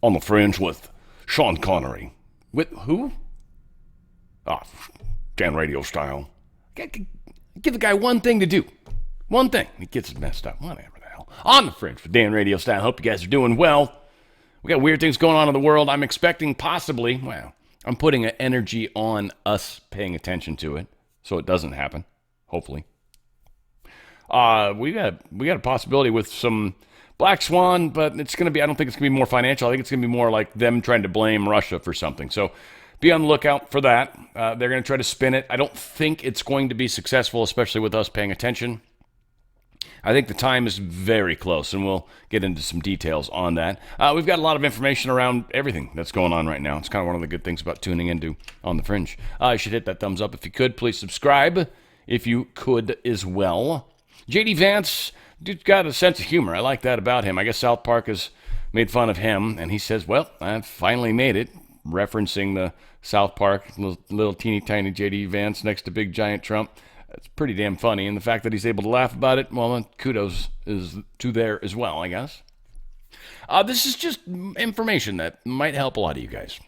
on the Fringe with Sean Connery. With who? Ah, Dan RadioStyle. Give the guy one thing to do. One thing. He gets it messed up. Whatever the hell. On the Fringe with Dan RadioStyle. Hope you guys are doing well. We got weird things going on in the world. I'm expecting possibly, I'm putting an energy on us paying attention to it so it doesn't happen, hopefully. We got a possibility with some black swan, but it's going to be, I don't think it's going to be more financial. I think it's going to be more like them trying to blame Russia for something. So be on the lookout for that. They're going to try to spin it. I don't think it's going to be successful, especially with us paying attention. I think the time is very close, and we'll get into some details on that. We've got a lot of information around everything that's going on right now. It's kind of one of the good things about tuning into On the Fringe. You should hit that thumbs up if you could. Please subscribe if you could as well. J.D. Vance, dude's got a sense of humor. I like that about him. I guess South Park has made fun of him, and he says, well, I finally made it, referencing the South Park, little teeny tiny J.D. Vance next to big giant Trump. It's pretty damn funny, and the fact that he's able to laugh about it, well, kudos is to there as well, I guess. This is just information that might help a lot of you guys.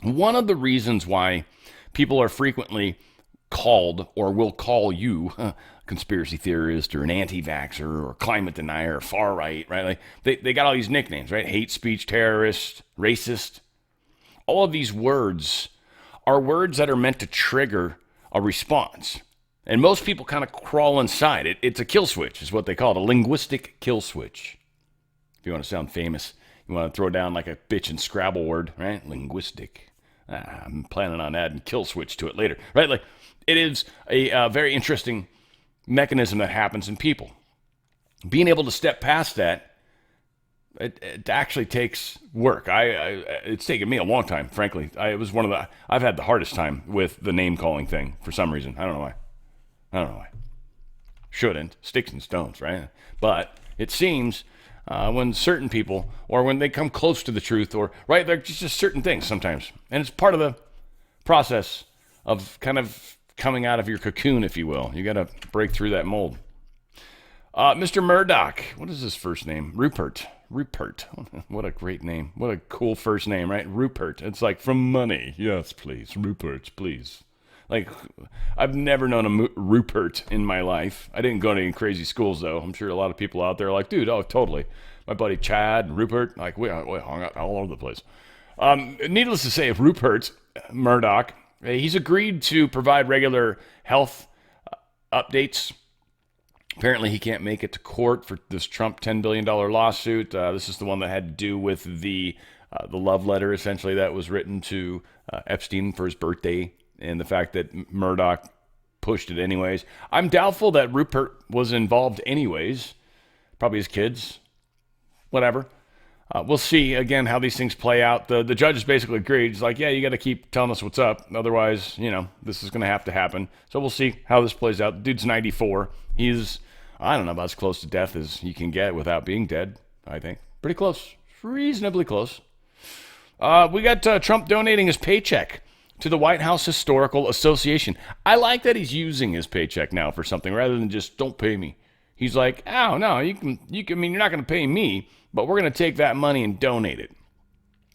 One of the reasons why people are frequently called, or will call you, a conspiracy theorist, or an anti-vaxxer, or climate denier, or far right, right? Like they got all these nicknames, right? Hate speech, terrorist, racist. All of these words are words that are meant to trigger a response. And most people kind of crawl inside it. It's a kill switch, is what they call it, a linguistic kill switch. If you want to sound famous, you want to throw down like a bitch and Scrabble word, right? Linguistic. I'm planning on adding kill switch to it later, right? Like it is a very interesting mechanism that happens in people. Being able to step past that, it actually takes work. It's taken me a long time, frankly. I've had the hardest time with the name calling thing for some reason. I don't know why. Shouldn't. Sticks and stones, right? But it seems when certain people, or when they come close to the truth, or, right, they're just certain things sometimes. And it's part of the process of kind of coming out of your cocoon, if you will. You got to break through that mold. Mr. Murdoch. What is his first name? Rupert. What a great name. What a cool first name, right? Rupert. It's like from money. Yes, please. Rupert, please. Like, I've never known a Rupert in my life. I didn't go to any crazy schools, though. I'm sure a lot of people out there are like, dude, oh, totally. My buddy Chad and Rupert, like, we hung out all over the place. Needless to say, Rupert Murdoch, he's agreed to provide regular health updates. Apparently, he can't make it to court for this Trump $10 billion lawsuit. This is the one that had to do with the love letter, essentially, that was written to Epstein for his birthday. And the fact that Murdoch pushed it anyways. I'm doubtful that Rupert was involved anyways. Probably his kids. Whatever. We'll see, again, how these things play out. The judge has basically agreed. He's like, yeah, you got to keep telling us what's up. Otherwise, this is going to happen. So we'll see how this plays out. The dude's 94. He's, I don't know, about as close to death as you can get without being dead, I think. Pretty close. Reasonably close. We got Trump donating his paycheck to the White House Historical Association. I like that he's using his paycheck now for something rather than just don't pay me. He's like, oh no, you can. I mean, you're not going to pay me, but we're going to take that money and donate it.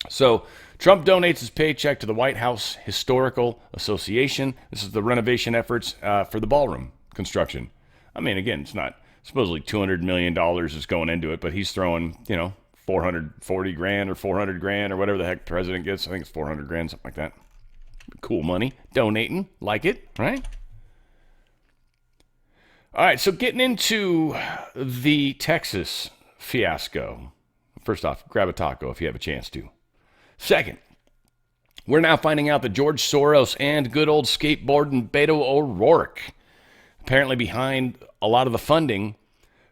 So Trump donates his paycheck to the White House Historical Association. This is the renovation efforts for the ballroom construction. I mean, again, it's not supposedly $200 million is going into it, but he's throwing, $440,000 or $400,000 or whatever the heck the president gets. I think it's $400,000, something like that. Cool money. Donating. Like it, right? All right, so getting into the Texas fiasco. First off, grab a taco if you have a chance to. Second, we're now finding out that George Soros and good old skateboarding Beto O'Rourke apparently behind a lot of the funding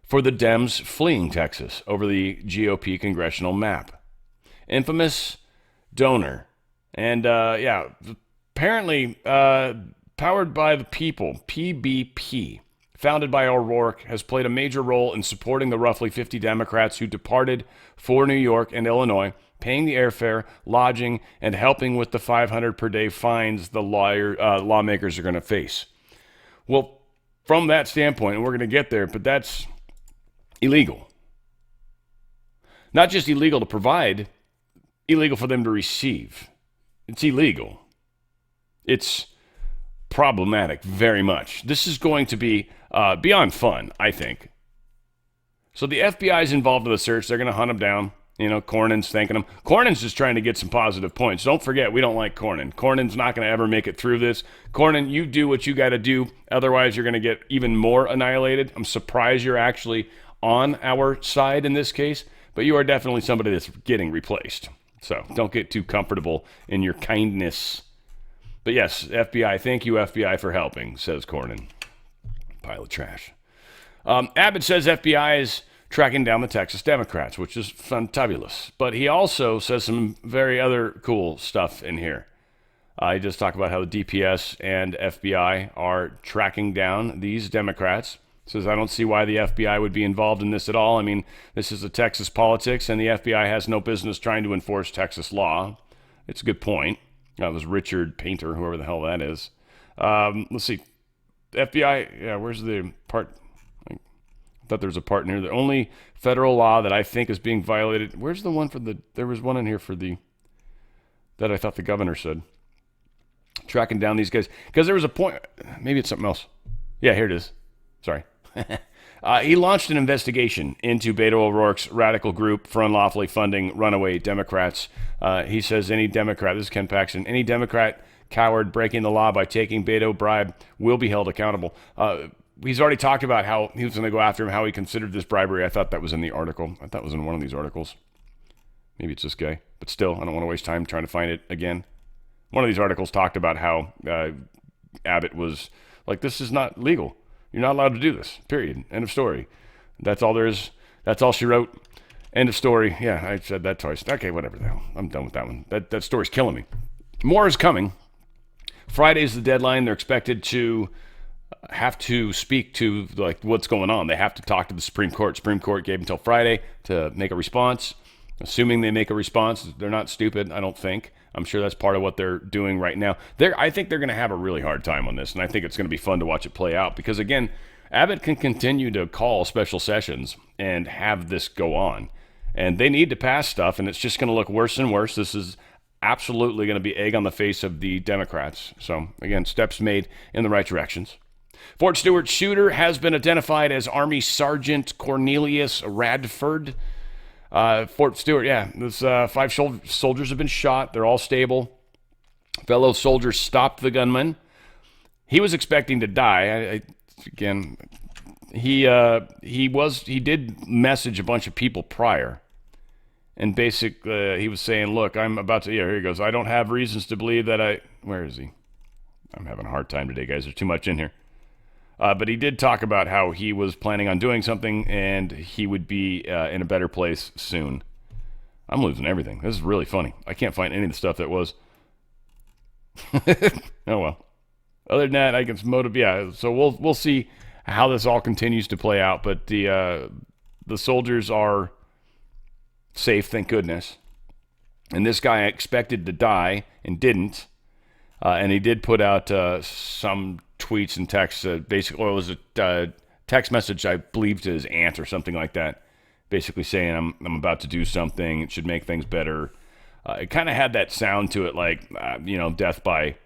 for the Dems fleeing Texas over the GOP congressional map. Infamous donor. And, apparently, Powered by the People, PBP, founded by O'Rourke, has played a major role in supporting the roughly 50 Democrats who departed for New York and Illinois, paying the airfare, lodging, and helping with the $500 per day fines the lawmakers are going to face. Well, from that standpoint, and we're going to get there, but that's illegal. Not just illegal to provide illegal for them to receive. It's illegal. It's problematic very much. This is going to be beyond fun, I think. So the FBI is involved in the search. They're going to hunt him down. You know, Cornyn's thanking him. Cornyn's just trying to get some positive points. Don't forget, we don't like Cornyn. Cornyn's not going to ever make it through this. Cornyn, you do what you got to do. Otherwise, you're going to get even more annihilated. I'm surprised you're actually on our side in this case, but you are definitely somebody that's getting replaced. So don't get too comfortable in your kindness. But yes, FBI, thank you, FBI, for helping, says Cornyn. Pile of trash. Abbott says FBI is tracking down the Texas Democrats, which is fantabulous. But he also says some very other cool stuff in here. He just talked about how the DPS and FBI are tracking down these Democrats. Says, I don't see why the FBI would be involved in this at all. I mean, this is a Texas politics, and the FBI has no business trying to enforce Texas law. It's a good point. That was Richard Painter, whoever the hell that is. Let's see. FBI, yeah, where's the part? I thought there was a part in here. The only federal law that I think is being violated. Where's the one for the, there was one in here for the, that I thought the governor said. Tracking down these guys. Because there was a point, maybe it's something else. Yeah, here it is. Sorry. He launched an investigation into Beto O'Rourke's radical group for unlawfully funding runaway Democrats. He says any Democrat, this is Ken Paxton, any Democrat coward breaking the law by taking Beto bribe will be held accountable. He's already talked about how he was going to go after him, how he considered this bribery. I thought that was in the article. I thought it was in one of these articles. Maybe it's this guy. But still, I don't want to waste time trying to find it again. One of these articles talked about how Abbott was like, this is not legal. You're not allowed to do this, period. End of story. That's all there is. That's all she wrote. End of story. Yeah, I said that twice. Okay, whatever the hell. I'm done with that one. That story's killing me. More is coming. Friday's the deadline. They're expected to have to speak to like what's going on. They have to talk to the Supreme Court. Supreme Court gave until Friday to make a response. Assuming they make a response, they're not stupid, I don't think. I'm sure that's part of what they're doing right now. I think they're going to have a really hard time on this, and I think it's going to be fun to watch it play out because, again, Abbott can continue to call special sessions and have this go on. And they need to pass stuff, and it's just going to look worse and worse. This is absolutely going to be egg on the face of the Democrats. So, again, steps made in the right directions. Fort Stewart shooter has been identified as Army Sergeant Cornelius Radford. Fort Stewart, yeah. This 5 soldiers have been shot. They're all stable. Fellow soldiers stopped the gunman. He was expecting to die. He did message a bunch of people prior. And basically, he was saying, look, I'm about to, here he goes. I don't have reasons to believe that where is he? I'm having a hard time today, guys. There's too much in here. But he did talk about how he was planning on doing something and he would be in a better place soon. I'm losing everything. This is really funny. I can't find any of the stuff that was. Oh, well. Other than that, I can motivate. Yeah, so we'll see how this all continues to play out. But the soldiers are safe, thank goodness. And this guy expected to die and didn't. And he did put out some tweets and texts. Basically, it was a text message, I believe, to his aunt or something like that. Basically saying, I'm about to do something. It should make things better. It kind of had that sound to it, like, death by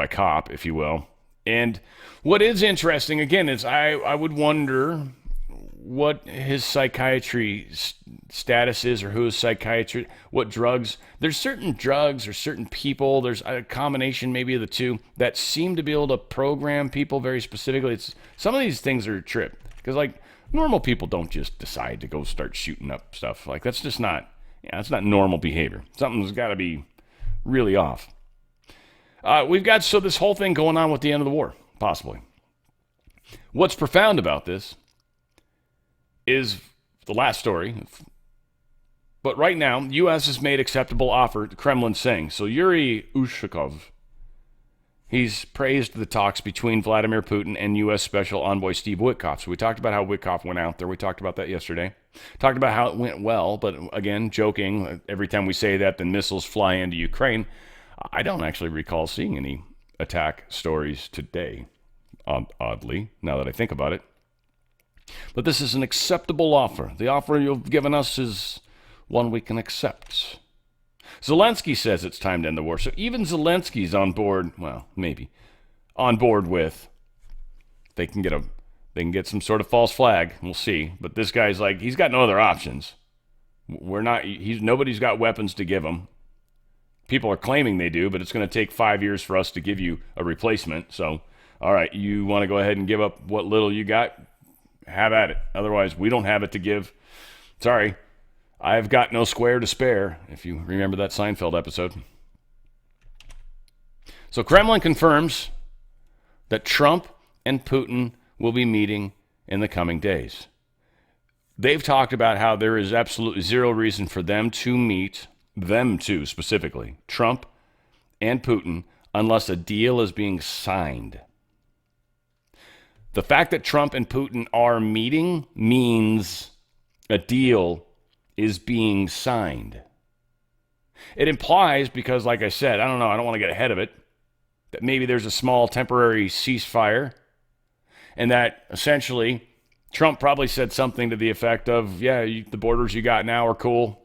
cop, if you will. And what is interesting, again, is I would wonder what his psychiatry status is or who his psychiatrist, what drugs. There's certain drugs or certain people, there's a combination maybe of the two that seem to be able to program people very specifically. Some of these things are a trip because like normal people don't just decide to go start shooting up stuff. Like that's just not, that's not normal behavior. Something's got to be really off. We've got this whole thing going on with the end of the war, possibly. What's profound about this is the last story. But right now, U.S. has made acceptable offer to Kremlin saying. So Yuri Ushakov, he's praised the talks between Vladimir Putin and U.S. Special Envoy Steve Witkoff. So we talked about how Witkoff went out there. We talked about that yesterday. Talked about how it went well, but again, joking. Every time we say that, then missiles fly into Ukraine. I don't actually recall seeing any attack stories today, oddly, now that I think about it. But this is an acceptable offer. The offer you've given us is one we can accept. Zelensky says it's time to end the war. So even Zelensky's on board, well, maybe, on board with, they can get some sort of false flag. We'll see. But this guy's like, he's got no other options. Nobody's got weapons to give him. People are claiming they do, but it's going to take 5 years for us to give you a replacement. So, all right, you want to go ahead and give up what little you got? Have at it. Otherwise, we don't have it to give. Sorry, I've got no square to spare, if you remember that Seinfeld episode. So Kremlin confirms that Trump and Putin will be meeting in the coming days. They've talked about how there is absolutely zero reason for them to meet, them two specifically, Trump and Putin, unless a deal is being signed. The fact that Trump and Putin are meeting means a deal is being signed. It implies, because like I said, I don't want to get ahead of it, that maybe there's a small temporary ceasefire, and that essentially Trump probably said something to the effect of, the borders you got now are cool.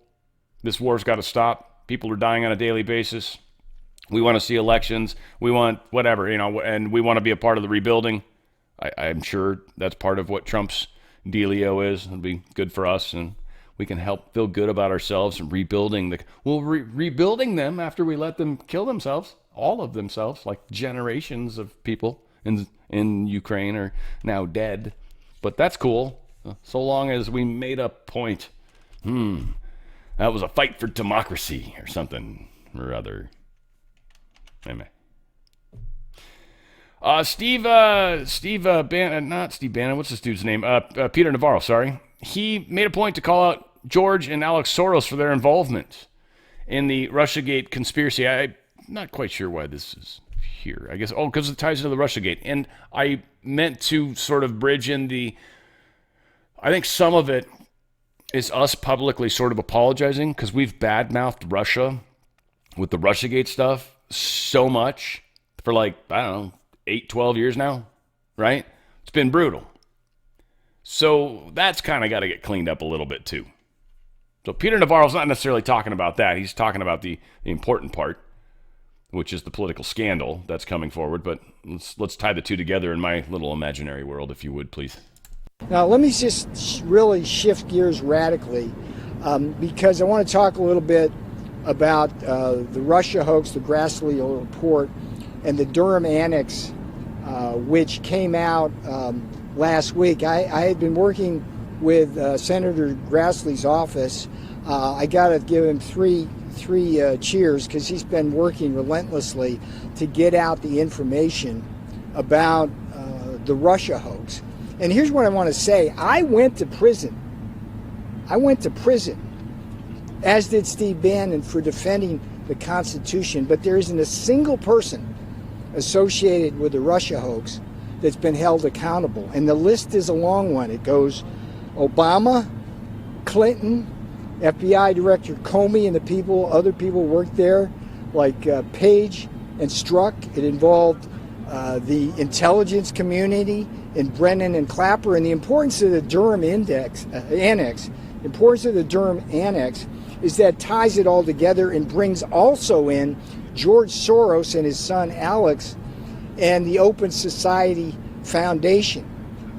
This war's got to stop. People are dying on a daily basis. We want to see elections. We want whatever, and we want to be a part of the rebuilding. I'm sure that's part of what Trump's dealio is. It'll be good for us, and we can help feel good about ourselves and rebuilding rebuilding them after we let them kill themselves, all of themselves, like generations of people in Ukraine are now dead. But that's cool, so long as we made a point. That was a fight for democracy or something or other. Anyway. Steve Bannon, not Steve Bannon, what's this dude's name? Peter Navaro, sorry. He made a point to call out George and Alex Soros for their involvement in the Russiagate conspiracy. I'm not quite sure why this is here. I guess, because it ties into the Russiagate. And I meant to sort of bridge in I think some of it is us publicly sort of apologizing because we've badmouthed Russia with the Russiagate stuff so much for 8, 12 years now, right? It's been brutal. So that's kind of got to get cleaned up a little bit too. So Peter Navarro's not necessarily talking about that. He's talking about the important part, which is the political scandal that's coming forward. But let's tie the two together in my little imaginary world, if you would, please. Now, let me just really shift gears radically because I want to talk a little bit about the Russia hoax, the Grassley report, and the Durham Annex, which came out last week. I had been working with Senator Grassley's office. I got to give him three cheers because he's been working relentlessly to get out the information about the Russia hoax. And here's what I want to say. I went to prison, as did Steve Bannon, for defending the Constitution. But there isn't a single person associated with the Russia hoax that's been held accountable. And the list is a long one. It goes Obama, Clinton, FBI Director Comey and other people worked there, like Page and Strzok. It involved the intelligence community and Brennan and Clapper, and the importance of the Durham Annex. Importance of the Durham Annex is that ties it all together and brings also in George Soros and his son Alex and the Open Society Foundation.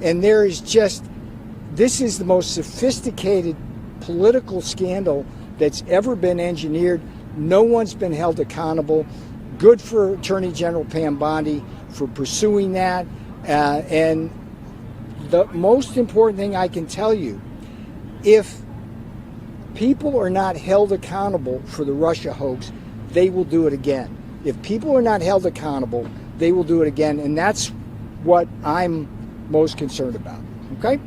And this is the most sophisticated political scandal that's ever been engineered. No one's been held accountable. Good for Attorney General Pam Bondi for pursuing that. And the most important thing I can tell you, if people are not held accountable for the Russia hoax, they will do it again. If people are not held accountable, they will do it again. And that's what I'm most concerned about. Okay?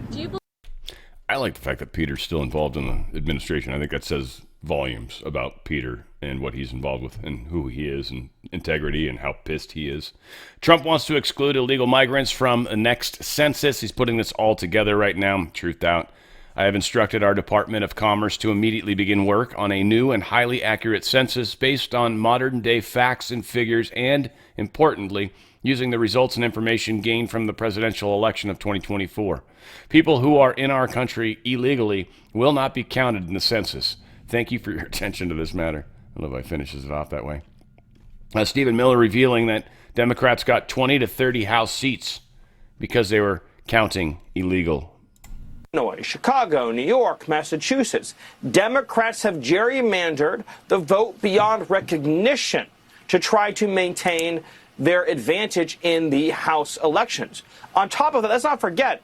I like the fact that Peter's still involved in the administration. I think that says volumes about Peter and what he's involved with and who he is and integrity and how pissed he is. Trump wants to exclude illegal migrants from the next census. He's putting this all together right now. Truth out. I have instructed our Department of Commerce to immediately begin work on a new and highly accurate census based on modern-day facts and figures and, importantly, using the results and information gained from the presidential election of 2024. People who are in our country illegally will not be counted in the census. Thank you for your attention to this matter. I love how he finishes it off that way. Stephen Miller revealing that Democrats got 20 to 30 House seats because they were counting illegal. Illinois, Chicago, New York, Massachusetts. Democrats have gerrymandered the vote beyond recognition to try to maintain their advantage in the House elections. On top of that, let's not forget,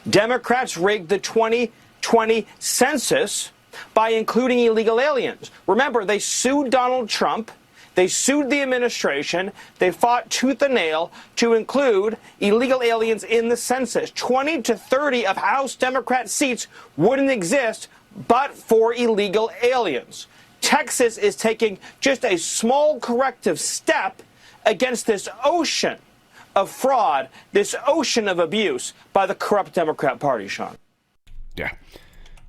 Democrats rigged the 2020 census by including illegal aliens. Remember, they sued Donald Trump. They sued the administration. They fought tooth and nail to include illegal aliens in the census. 20 to 30 of House Democrat seats wouldn't exist but for illegal aliens. Texas is taking just a small corrective step against this ocean of fraud, this ocean of abuse by the corrupt Democrat Party, Sean. Yeah,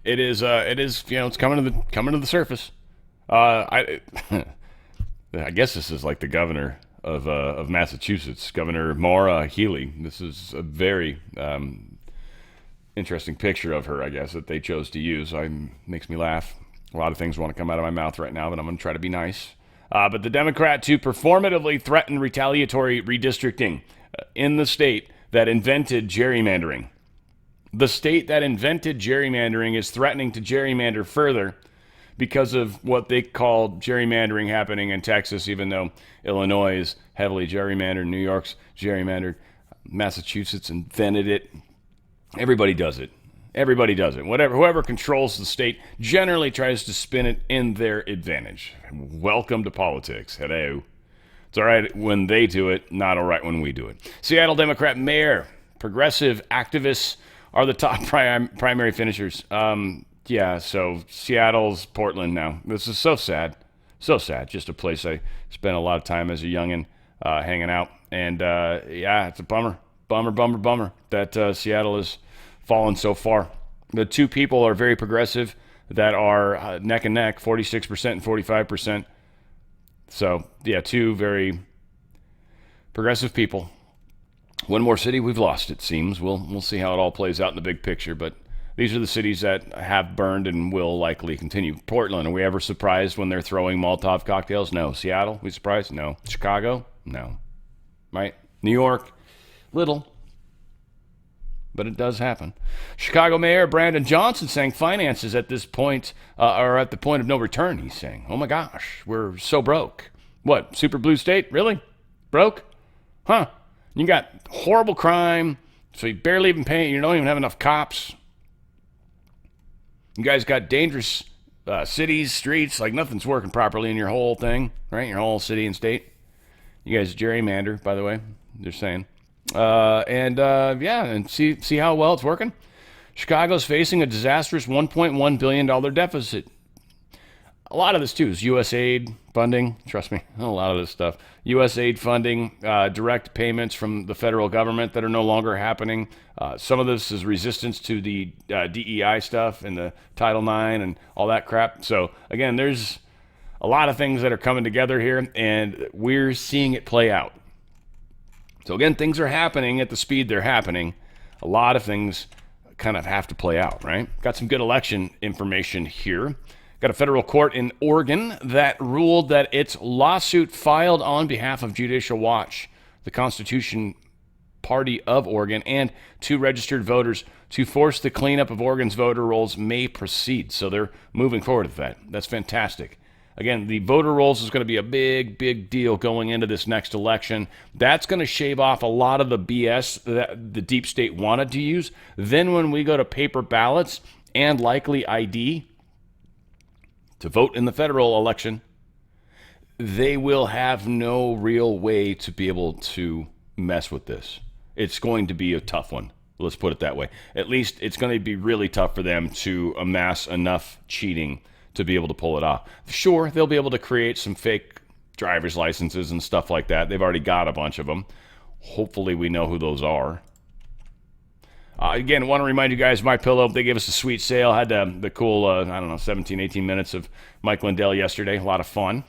it is. It's coming to the surface. I guess this is like the governor of Massachusetts, Governor Mora Healey. This is a very interesting picture of her, I guess, that they chose to use. Makes me laugh. A lot of things want to come out of my mouth right now, but I'm going to try to be nice. But the Democrat to performatively threaten retaliatory redistricting in the state that invented gerrymandering. The state that invented gerrymandering is threatening to gerrymander further because of what they call gerrymandering happening in Texas, even though Illinois is heavily gerrymandered, New York's gerrymandered, Massachusetts invented it. Everybody does it. Everybody does it. Whoever controls the state generally tries to spin it in their advantage. Welcome to politics. Hello. It's all right when they do it, not all right when we do it. Seattle Democrat mayor, progressive activists are the top primary finishers. Yeah, so Seattle's Portland now. This is so sad. So sad. Just a place I spent a lot of time as a youngin' hanging out. And, yeah, it's a bummer. Bummer that Seattle has fallen so far. The two people are very progressive that are neck and neck, 46% and 45%. So, yeah, two very progressive people. One more city we've lost, it seems. We'll see how it all plays out in the big picture, but these are the cities that have burned and will likely continue. Portland, are we ever surprised when they're throwing Molotov cocktails? No. Seattle, we surprised? No. Chicago? No. Right? New York? Little. But it does happen. Chicago Mayor Brandon Johnson saying finances at this point are at the point of no return, he's saying. Oh my gosh, we're so broke. What, super blue state? Really? Broke? Huh. You got horrible crime, so you barely even pay, you don't even have enough cops. You guys got dangerous cities, streets, like nothing's working properly in your whole thing, right? Your whole city and state. You guys gerrymander, by the way, just saying. And see how well it's working. Chicago's facing a disastrous $1.1 billion deficit. A lot of this, too, is U.S. aid funding. Trust me, a lot of this stuff. U.S. aid funding, direct payments from the federal government that are no longer happening. Some of this is resistance to the DEI stuff and the Title IX and all that crap. So, again, there's a lot of things that are coming together here, and we're seeing it play out. So, again, things are happening at the speed they're happening. A lot of things kind of have to play out, right? Got some good election information here. Got a federal court in Oregon that ruled that its lawsuit filed on behalf of Judicial Watch, the Constitution Party of Oregon, and two registered voters to force the cleanup of Oregon's voter rolls may proceed. So they're moving forward with that. That's fantastic. Again, the voter rolls is going to be a big deal going into this next election. That's going to shave off a lot of the BS that the deep state wanted to use. Then when we go to paper ballots and likely ID to vote in the federal election, they will have no real way to be able to mess with this. It's going to be a tough one. Let's put it that way. At least it's going to be really tough for them to amass enough cheating to be able to pull it off. Sure, they'll be able to create some fake driver's licenses and stuff like that. They've already got a bunch of them. Hopefully we know who those are. Again, I want to remind you guys, MyPillow, they gave us a sweet sale. Had the cool, 17, 18 minutes of Mike Lindell yesterday. A lot of fun.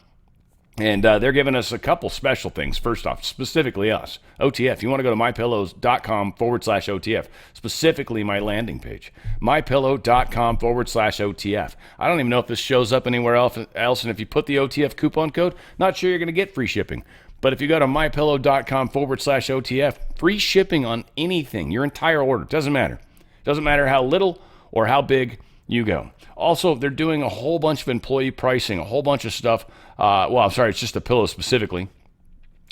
And they're giving us a couple special things. First off, specifically us, OTF. You want to go to mypillows.com/OTF, specifically my landing page, mypillow.com/OTF. I don't even know if this shows up anywhere else. And if you put the OTF coupon code, not sure you're going to get free shipping. But if you go to mypillow.com/OTF, free shipping on anything, your entire order. Doesn't matter. Doesn't matter how little or how big you go. Also, they're doing a whole bunch of employee pricing, a whole bunch of stuff. It's just a pillow specifically.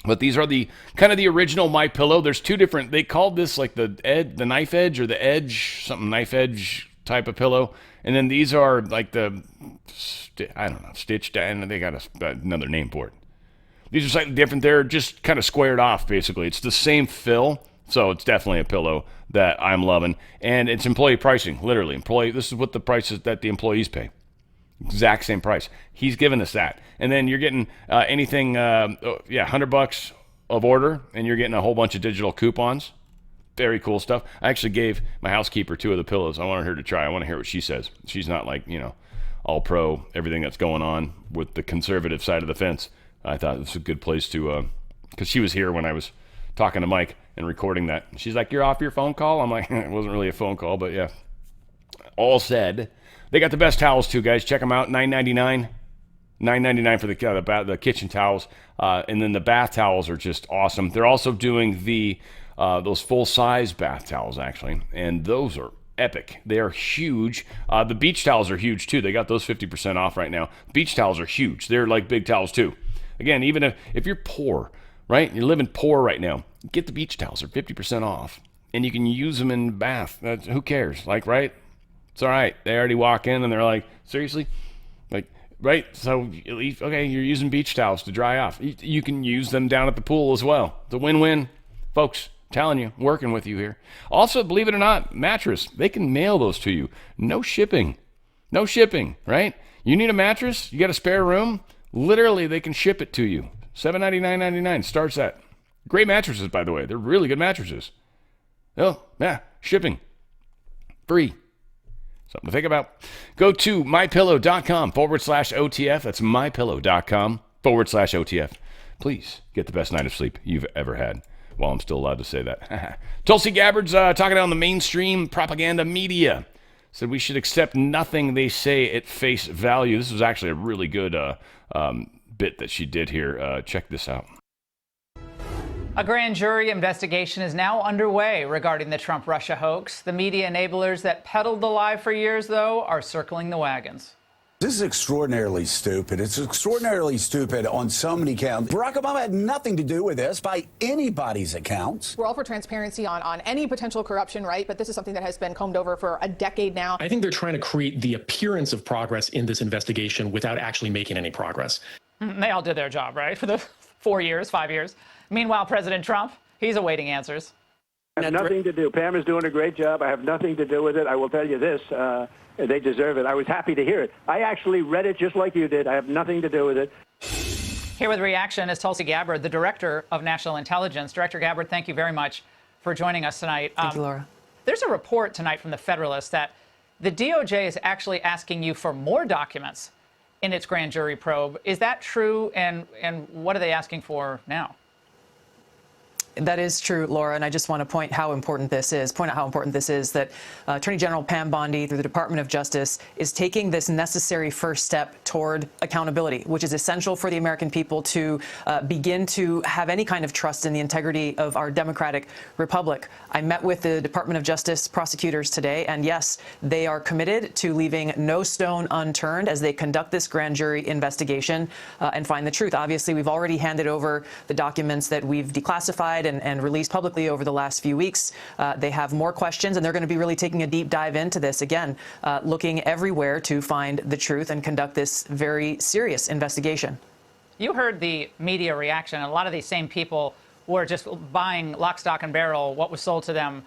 But these are the kind of the original My Pillow. There's two different. They called this like the knife edge or the edge, something knife edge type of pillow. And then these are like stitched down. They got another name for it. These are slightly different. They're just kind of squared off, basically. It's the same fill, so it's definitely a pillow that I'm loving. And it's employee pricing, literally. This is what the prices that the employees pay. Exact same price. He's giving us that. And then you're getting anything, $100 of order, and you're getting a whole bunch of digital coupons. Very cool stuff. I actually gave my housekeeper 2 of the pillows. I wanted her to try. I want to hear what she says. She's not like, all pro, everything that's going on with the conservative side of the fence. I thought this was a good place to, because she was here when I was talking to Mike and recording that. She's like, "You're off your phone call?" I'm like, it wasn't really a phone call, but yeah. All said, they got the best towels too, guys. Check them out. $9.99. $9.99 for the kitchen towels, and then the bath towels are just awesome. They're also doing those full-size bath towels actually, and those are epic. They are huge. The beach towels are huge too. They got those 50% off right now. Beach towels are huge. They're like big towels too. Again, even if you're poor, right? You're living poor right now. Get the beach towels. They're 50% off, and you can use them in the bath. Who cares? Like, right? It's all right. They already walk in and they're like, seriously? Like, right? So, okay, you're using beach towels to dry off. You can use them down at the pool as well. It's a win-win. Folks, telling you, working with you here. Also, believe it or not, mattress. They can mail those to you. No shipping. No shipping, right? You need a mattress? You got a spare room? Literally, they can ship it to you. $799.99 starts at. Great mattresses, by the way. They're really good mattresses. Oh, yeah, shipping. Free. Something to think about. Go to mypillow.com/OTF. That's mypillow.com/OTF. Please get the best night of sleep you've ever had. While I'm still allowed to say that. Tulsi Gabbard's talking on the mainstream propaganda media. Said we should accept nothing they say at face value. This was actually a really good bit that she did here. Check this out. A grand jury investigation is now underway regarding the Trump-Russia hoax. The media enablers that peddled the lie for years, though, are circling the wagons. This is extraordinarily stupid. It's extraordinarily stupid on so many counts. Barack Obama had nothing to do with this by anybody's accounts. We're all for transparency on any potential corruption, right? But this is something that has been combed over for a decade now. I think they're trying to create the appearance of progress in this investigation without actually making any progress. They all did their job, right? For the 4 years, 5 years. Meanwhile, President Trump, he's awaiting answers. I have nothing to do. Pam is doing a great job. I have nothing to do with it. I will tell you this. They deserve it. I was happy to hear it. I actually read it just like you did. I have nothing to do with it. Here with reaction is Tulsi Gabbard, the Director of National Intelligence. Director Gabbard, thank you very much for joining us tonight. Thank you, Laura. There's a report tonight from the Federalist that the DOJ is actually asking you for more documents in its grand jury probe. Is that true? And what are they asking for now? That is true, Laura, and I just want to point out how important this is, that Attorney General Pam Bondi, through the Department of Justice, is taking this necessary first step toward accountability, which is essential for the American people to begin to have any kind of trust in the integrity of our democratic republic. I met with the Department of Justice prosecutors today, and yes, they are committed to leaving no stone unturned as they conduct this grand jury investigation and find the truth. Obviously, we've already handed over the documents that we've declassified and released publicly over the last few weeks. They have more questions, and they're going to be really taking a deep dive into this, again, looking everywhere to find the truth and conduct this very serious investigation. You heard the media reaction, and a lot of these same people were just buying lock, stock, and barrel what was sold to them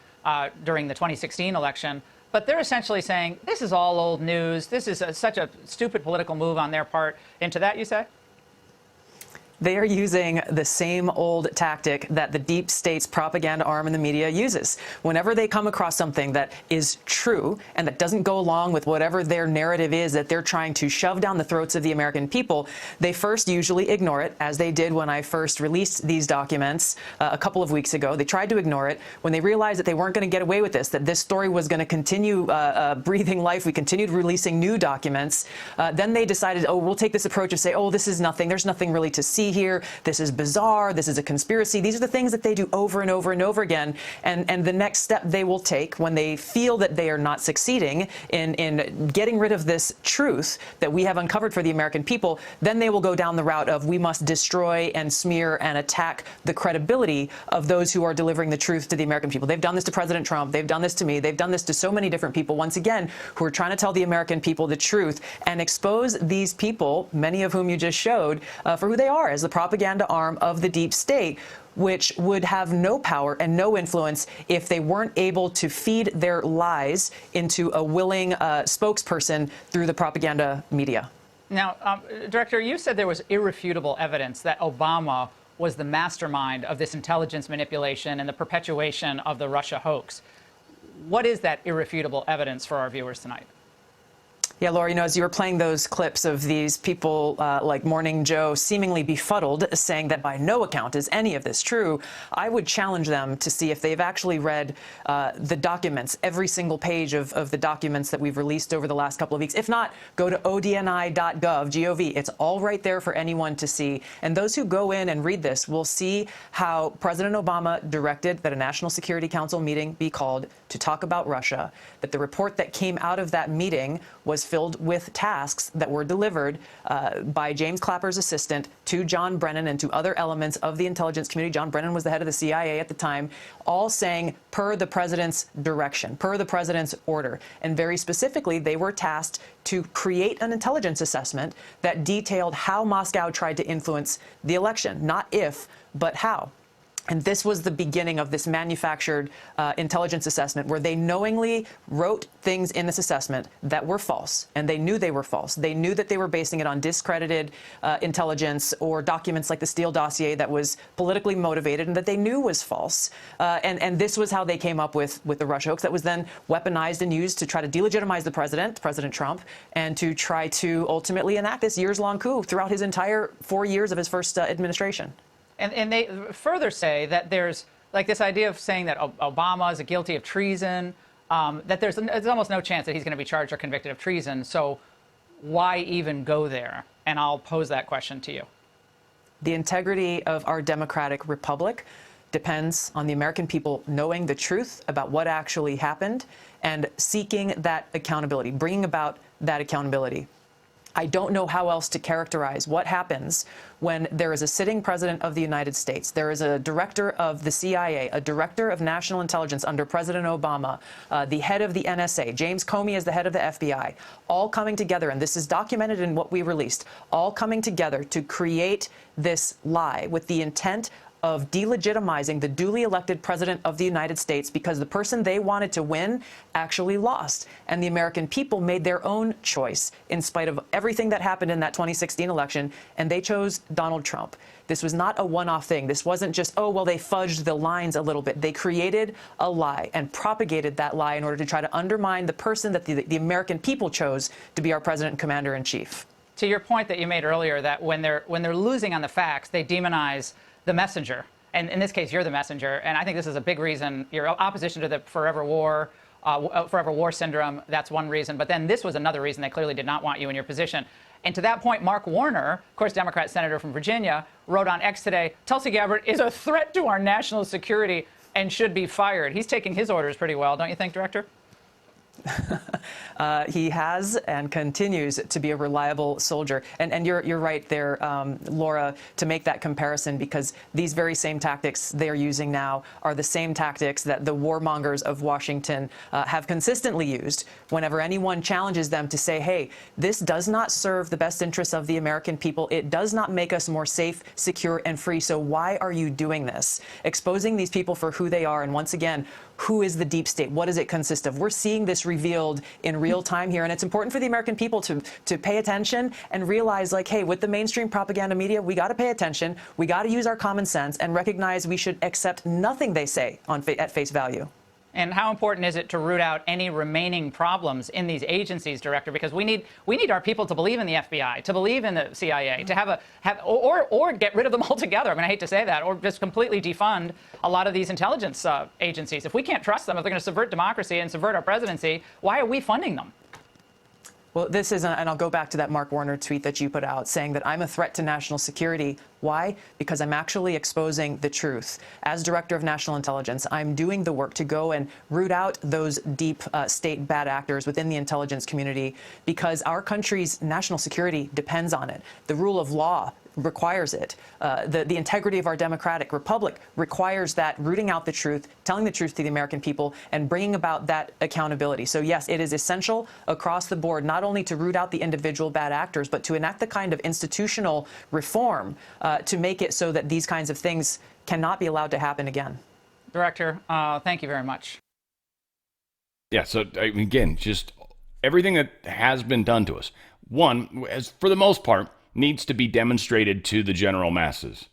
during the 2016 election. But they're essentially saying, this is all old news. This is such a stupid political move on their part. Into that, you say? They are using the same old tactic that the deep state's propaganda arm in the media uses. Whenever they come across something that is true and that doesn't go along with whatever their narrative is that they're trying to shove down the throats of the American people, they first usually ignore it, as they did when I first released these documents a couple of weeks ago. They tried to ignore it when they realized that they weren't going to get away with this, that this story was going to continue breathing life. We continued releasing new documents. Then they decided, oh, we'll take this approach of say, oh, this is nothing. There's nothing really to see here. This is bizarre. This is a conspiracy. These are the things that they do over and over and over again. And the next step they will take when they feel that they are not succeeding in getting rid of this truth that we have uncovered for the American people, then they will go down the route of we must destroy and smear and attack the credibility of those who are delivering the truth to the American people. They've done this to President Trump. They've done this to me. They've done this to so many different people, once again, who are trying to tell the American people the truth and expose these people, many of whom you just showed, for who they are as the propaganda arm of the deep state, which would have no power and no influence if they weren't able to feed their lies into a willing spokesperson through the propaganda media. Now, Director, you said there was irrefutable evidence that Obama was the mastermind of this intelligence manipulation and the perpetuation of the Russia hoax. What is that irrefutable evidence for our viewers tonight? Yeah, Laura, as you were playing those clips of these people like Morning Joe seemingly befuddled, saying that by no account is any of this true, I would challenge them to see if they've actually read the documents, every single page of the documents that we've released over the last couple of weeks. If not, go to odni.gov, It's all right there for anyone to see. And those who go in and read this will see how President Obama directed that a National Security Council meeting be called to talk about Russia, that the report that came out of that meeting was filled with tasks that were delivered by James Clapper's assistant to John Brennan and to other elements of the intelligence community. John Brennan was the head of the CIA at the time, all saying per the president's direction, per the president's order. And very specifically, they were tasked to create an intelligence assessment that detailed how Moscow tried to influence the election, not if, but how. And this was the beginning of this manufactured intelligence assessment where they knowingly wrote things in this assessment that were false, and they knew they were false. They knew that they were basing it on discredited intelligence or documents like the Steele dossier that was politically motivated and that they knew was false. And this was how they came up with the Russia hoax that was then weaponized and used to try to delegitimize the president, President Trump, and to try to ultimately enact this years-long coup throughout his entire 4 years of his first administration. And they further say that there's like this idea of saying that Obama is guilty of treason, that there's almost no chance that he's going to be charged or convicted of treason. So why even go there? And I'll pose that question to you. The integrity of our democratic republic depends on the American people knowing the truth about what actually happened and seeking that accountability, bringing about that accountability. I don't know how else to characterize what happens when there is a sitting president of the United States, there is a director of the CIA, a director of national intelligence under President Obama, the head of the NSA, James Comey is the head of the FBI, all coming together, and this is documented in what we released, all coming together to create this lie with the intent of delegitimizing the duly elected president of the United States because the person they wanted to win actually lost. And the American people made their own choice in spite of everything that happened in that 2016 election, and they chose Donald Trump. This was not a one-off thing. This wasn't just, oh, well, they fudged the lines a little bit. They created a lie and propagated that lie in order to try to undermine the person that the American people chose to be our president and commander-in-chief. To your point that you made earlier, that when they're losing on the facts, they demonize the messenger. And in this case, you're the messenger. And I think this is a big reason. Your opposition to the forever war syndrome, that's one reason. But then this was another reason they clearly did not want you in your position. And to that point, Mark Warner, of course, Democrat senator from Virginia, wrote on X today, Tulsi Gabbard is a threat to our national security and should be fired. He's taking his orders pretty well, don't you think, Director? He has and continues to be a reliable soldier. And you're right there, Laura, to make that comparison, because these very same tactics they are using now are the same tactics that the warmongers of Washington have consistently used whenever anyone challenges them to say, hey, this does not serve the best interests of the American people. It does not make us more safe, secure, and free. So why are you doing this? Exposing these people for who they are, and once again, who is the deep state? What does it consist of? We're seeing this revealed in real time here. And it's important for the American people to pay attention and realize, like, hey, with the mainstream propaganda media, we got to pay attention. We got to use our common sense and recognize we should accept nothing they say at face value. And how important is it to root out any remaining problems in these agencies, Director? Because we need our people to believe in the FBI, to believe in the CIA, to or get rid of them altogether. I mean, I hate to say that, or just completely defund a lot of these intelligence agencies. If we can't trust them, if they're going to subvert democracy and subvert our presidency, why are we funding them? Well, this is, and I'll go back to that Mark Warner tweet that you put out saying that I'm a threat to national security. Why? Because I'm actually exposing the truth. As Director of National Intelligence, I'm doing the work to go and root out those deep state bad actors within the intelligence community because our country's national security depends on it. The rule of law requires it. The integrity of our democratic republic requires that, rooting out the truth, telling the truth to the American people, and bringing about that accountability. So yes, it is essential across the board, not only to root out the individual bad actors, but to enact the kind of institutional reform to make it so that these kinds of things cannot be allowed to happen again. Director, thank you very much. Yeah, so again, just everything that has been done to us, one, as for the most part, needs to be demonstrated to the general masses.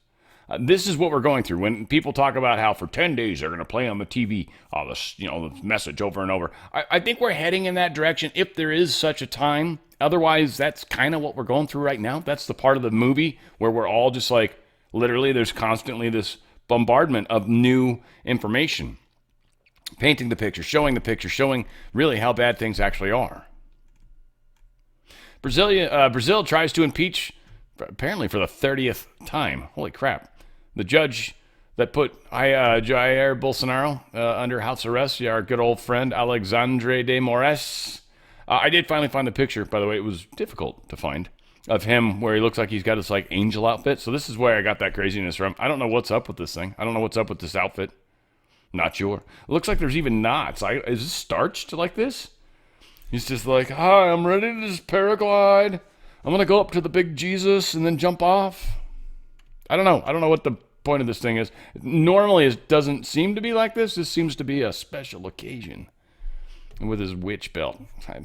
This is what we're going through. When people talk about how for 10 days they're going to play on the TV this message over and over, I think we're heading in that direction if there is such a time. Otherwise, that's kind of what we're going through right now. That's the part of the movie where we're all just like, literally, there's constantly this bombardment of new information. Painting the picture, showing really how bad things actually are. Brazil tries to impeach, apparently for the 30th time. Holy crap. The judge that put Jair Bolsonaro under house arrest, our good old friend Alexandre de Moraes. I did finally find the picture, by the way. It was difficult to find, of him where he looks like he's got this like angel outfit. So this is where I got that craziness from. I don't know what's up with this thing. I don't know what's up with this outfit. Not sure. It looks like there's even knots. Is this starched like this? He's just like, hi, I'm ready to just paraglide. I'm going to go up to the big Jesus and then jump off. I don't know. I don't know what the point of this thing is. Normally, it doesn't seem to be like this. This seems to be a special occasion. And with his witch belt. I'm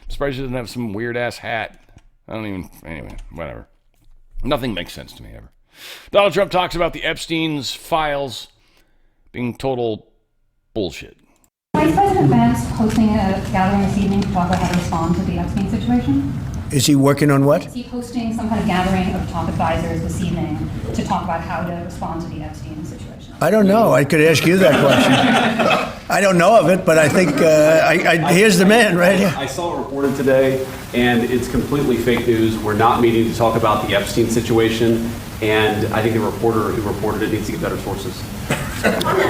surprised he doesn't have some weird-ass hat. Anyway, whatever. Nothing makes sense to me ever. Donald Trump talks about the Epstein's files being total bullshit. Vice President Vance hosting a gathering this evening to talk about how to respond to the Epstein situation? Is he working on what? Is he hosting some kind of gathering of top advisors this evening to talk about how to respond to the Epstein situation? I don't know. I could ask you that question. I don't know of it, but I think here's the man right here. I saw it reported today, and it's completely fake news. We're not meeting to talk about the Epstein situation, and I think the reporter who reported it needs to get better sources.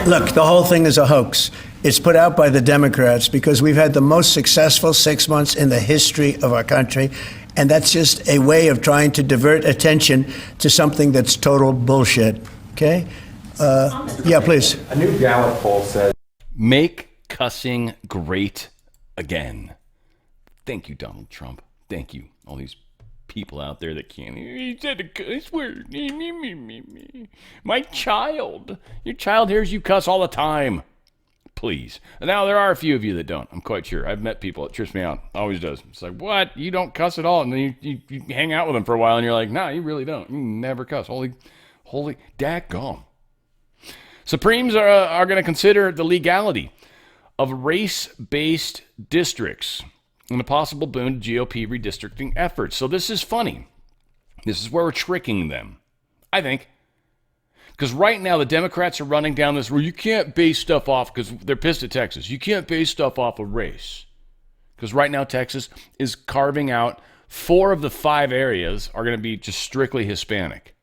Look, the whole thing is a hoax. It's put out by the Democrats because we've had the most successful 6 months in the history of our country, and that's just a way of trying to divert attention to something that's total bullshit. Okay? Yeah, please. A new Gallup poll said, "Make cussing great again." Thank you, Donald Trump. Thank you, all these people out there that can't. He said a cuss word. My child. Your child hears you cuss all the time. Please. Now, there are a few of you that don't. I'm quite sure. I've met people. It trips me out. Always does. It's like, what? You don't cuss at all. And then you hang out with them for a while, and you're like, nah, you really don't. You never cuss. Holy daggum. Supremes are going to consider the legality of race-based districts and a possible boon to GOP redistricting efforts. So this is funny. This is where we're tricking them, I think. Because right now the Democrats are running down this where you can't base stuff off, because they're pissed at Texas. You can't base stuff off of race. Because right now Texas is carving out 4 of the 5 areas are going to be just strictly Hispanic.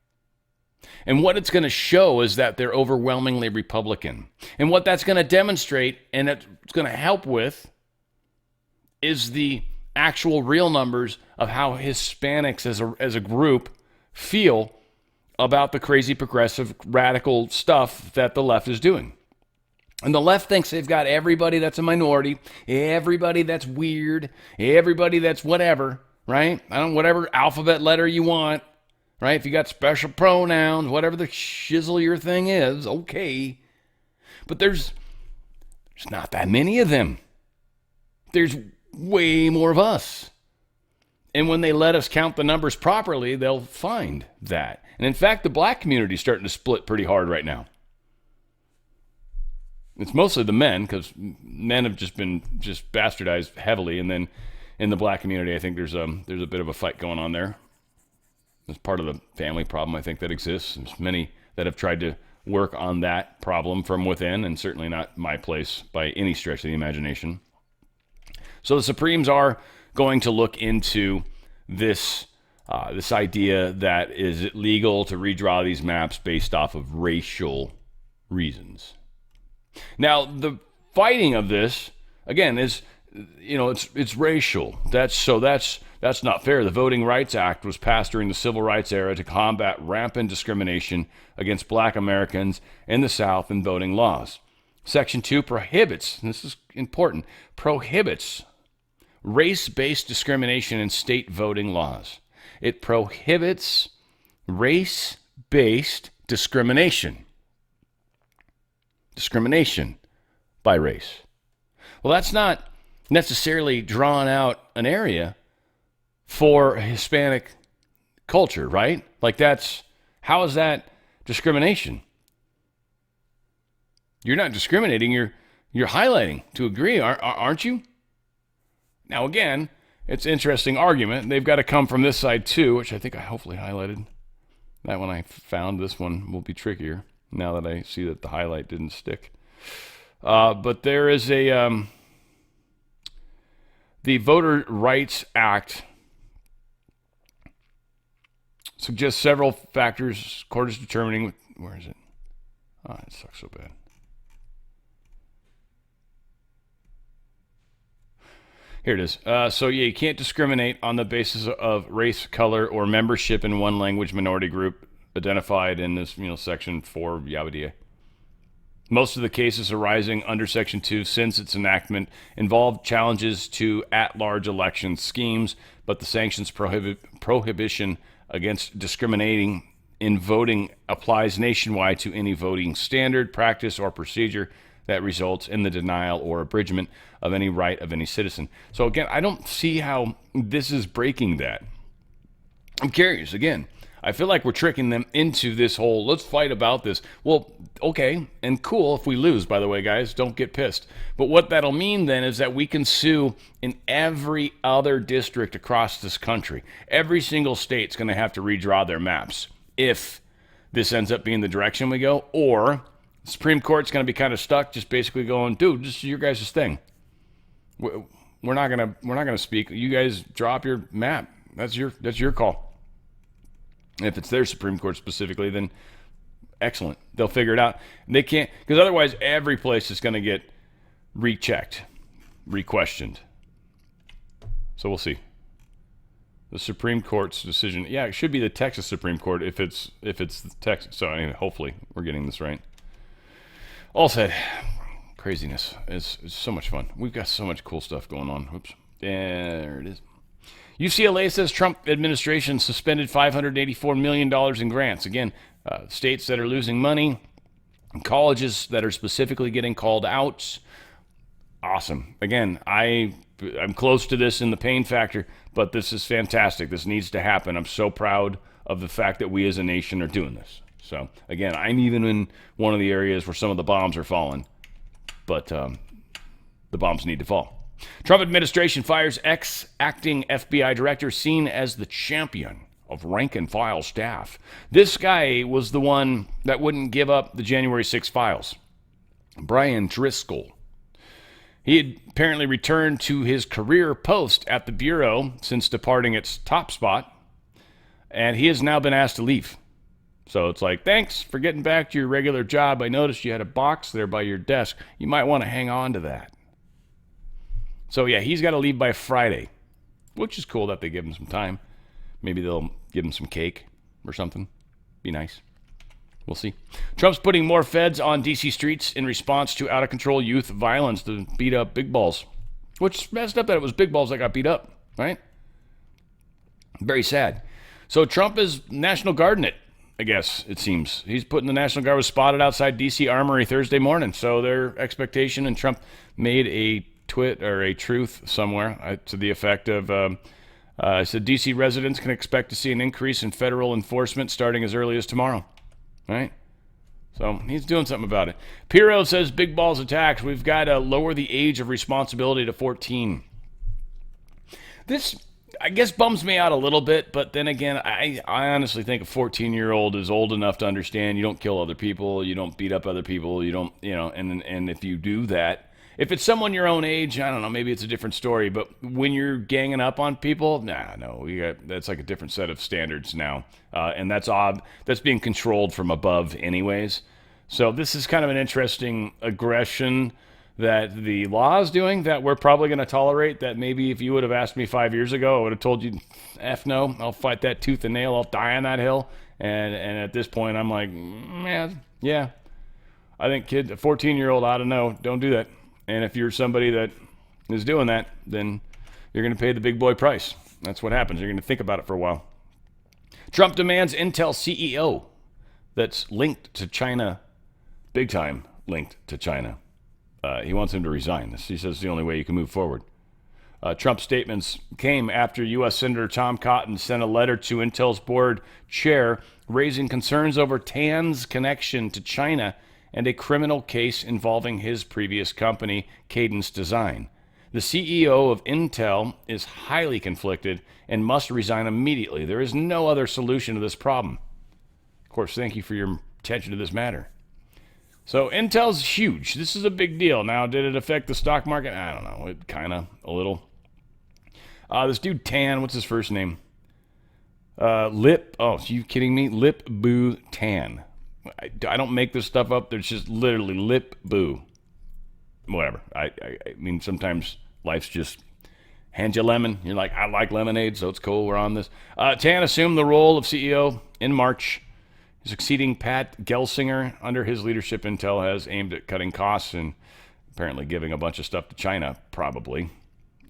And what it's going to show is that they're overwhelmingly Republican. And what that's going to demonstrate, and it's going to help with, is the actual real numbers of how Hispanics as a group feel about the crazy progressive radical stuff that the left is doing. And the left thinks they've got everybody that's a minority, everybody that's weird, everybody that's whatever, right? Whatever alphabet letter you want, right? If you got special pronouns, whatever the shizzle your thing is, okay. But there's There's not that many of them. There's way more of us. And when they let us count the numbers properly, they'll find that. And in fact, the black community is starting to split pretty hard right now. It's mostly the men, because men have just been bastardized heavily. And then in the black community, I think there's a bit of a fight going on there. It's part of the family problem, I think, that exists. There's many that have tried to work on that problem from within, and certainly not my place by any stretch of the imagination. So the Supremes are going to look into this idea that is it legal to redraw these maps based off of racial reasons. Now, the fighting of this, again, is, it's racial. That's not fair. The Voting Rights Act was passed during the Civil Rights era to combat rampant discrimination against black Americans in the South in voting laws. Section 2 prohibits, and this is important, prohibits race-based discrimination in state voting laws. It prohibits race-based discrimination. Discrimination by race. Well, that's not necessarily drawn out an area for Hispanic culture, right? Like how is that discrimination? You're not discriminating, you're highlighting to agree, aren't you? Now again, it's an interesting argument. They've got to come from this side too, which I think I hopefully highlighted. That one I found. This one will be trickier now that I see that the highlight didn't stick. But there is the Voter Rights Act suggests several factors. Court is determining. Where is it? Oh, it sucks so bad. Here it is. You can't discriminate on the basis of race, color, or membership in one language minority group identified in this, Section 4 Yabba. Most of the cases arising under Section 2 since its enactment involved challenges to at-large election schemes, but the sanctions prohibition against discriminating in voting applies nationwide to any voting standard, practice, or procedure that results in the denial or abridgment of any right of any citizen. So again, I don't see how this is breaking that. I'm curious, again. I feel like we're tricking them into this whole, let's fight about this. Well, okay, and cool if we lose, by the way, guys. Don't get pissed. But what that'll mean then is that we can sue in every other district across this country. Every single state's going to have to redraw their maps if this ends up being the direction we go, or the Supreme Court's going to be kind of stuck, just basically going, dude, this is your guys' thing. We're not gonna speak. You guys drop your map. That's your call. If it's their Supreme Court specifically, then excellent. They'll figure it out. They can't, because otherwise every place is going to get rechecked, re-questioned. So we'll see. The Supreme Court's decision. Yeah, it should be the Texas Supreme Court if it's the Texas. So anyway, hopefully we're getting this right. All said, craziness is so much fun. We've got so much cool stuff going on. Oops. There it is. UCLA says Trump administration suspended $584 million in grants. Again, states that are losing money, colleges that are specifically getting called out. Awesome. Again, I'm close to this in the pain factor, but this is fantastic. This needs to happen. I'm so proud of the fact that we as a nation are doing this. So, again, I'm even in one of the areas where some of the bombs are falling, but the bombs need to fall. Trump administration fires ex-acting FBI director seen as the champion of rank-and-file staff. This guy was the one that wouldn't give up the January 6 files. Brian Driscoll. He had apparently returned to his career post at the Bureau since departing its top spot, and he has now been asked to leave. So it's like, thanks for getting back to your regular job. I noticed you had a box there by your desk. You might want to hang on to that. So yeah, he's got to leave by Friday, which is cool that they give him some time. Maybe they'll give him some cake or something. Be nice. We'll see. Trump's putting more feds on D.C. streets in response to out-of-control youth violence to beat up big balls. Which messed up that it was big balls that got beat up, right? Very sad. So Trump is National Guarding it I guess, it seems. He's putting the National Guard was spotted outside D.C. Armory Thursday morning. So their expectation, and Trump made a twit or a truth somewhere to the effect of, said D.C. residents can expect to see an increase in federal enforcement starting as early as tomorrow. Right? So he's doing something about it. Piro says, big balls attacks. We've got to lower the age of responsibility to 14. This, I guess, bums me out a little bit, but then again, I honestly think a 14-year-old is old enough to understand you don't kill other people, you don't beat up other people, you don't, and if you do that, if it's someone your own age, I don't know, maybe it's a different story, but when you're ganging up on people, that's like a different set of standards now, and that's odd. That's being controlled from above anyways. So this is kind of an interesting aggression that the law is doing that we're probably going to tolerate, that maybe if you would have asked me 5 years ago, I would have told you, F no, I'll fight that tooth and nail, I'll die on that hill. And at this point, I'm like, man, yeah. I think a 14-year-old ought to know, don't do that. And if you're somebody that is doing that, then you're going to pay the big boy price. That's what happens. You're going to think about it for a while. Trump demands Intel CEO that's linked to China, big time linked to China. He wants him to resign. He says it's the only way you can move forward. Trump's statements came after U.S. Senator Tom Cotton sent a letter to Intel's board chair raising concerns over Tan's connection to China and a criminal case involving his previous company, Cadence Design. The CEO of Intel is highly conflicted and must resign immediately. There is no other solution to this problem. Of course, thank you for your attention to this matter. So Intel's huge. This is a big deal. Now, did it affect the stock market? I don't know. It kind of, a little. This dude Tan, what's his first name? Are you kidding me? Lip Boo Tan. I don't make this stuff up. There's just literally Lip Boo. Whatever. I mean, sometimes life's just hand you lemon. You're like, I like lemonade, so it's cool. We're on this. Tan assumed the role of CEO in March, succeeding Pat Gelsinger. Under his leadership, Intel has aimed at cutting costs and apparently giving a bunch of stuff to China, probably.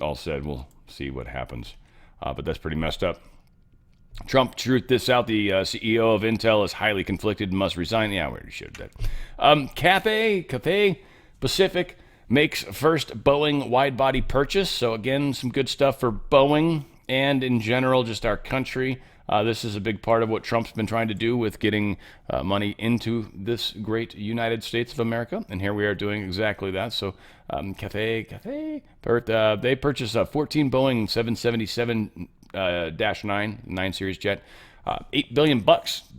All said, we'll see what happens. But that's pretty messed up. Trump truthed this out. The CEO of Intel is highly conflicted and must resign. Yeah, we already showed that. Cathay Pacific makes first Boeing widebody purchase. So again, some good stuff for Boeing and in general, just our country. This is a big part of what Trump's been trying to do with getting money into this great United States of America. And here we are doing exactly that. So Cathay, they purchased 14 Boeing 777-9 9 series jet, $8 billion.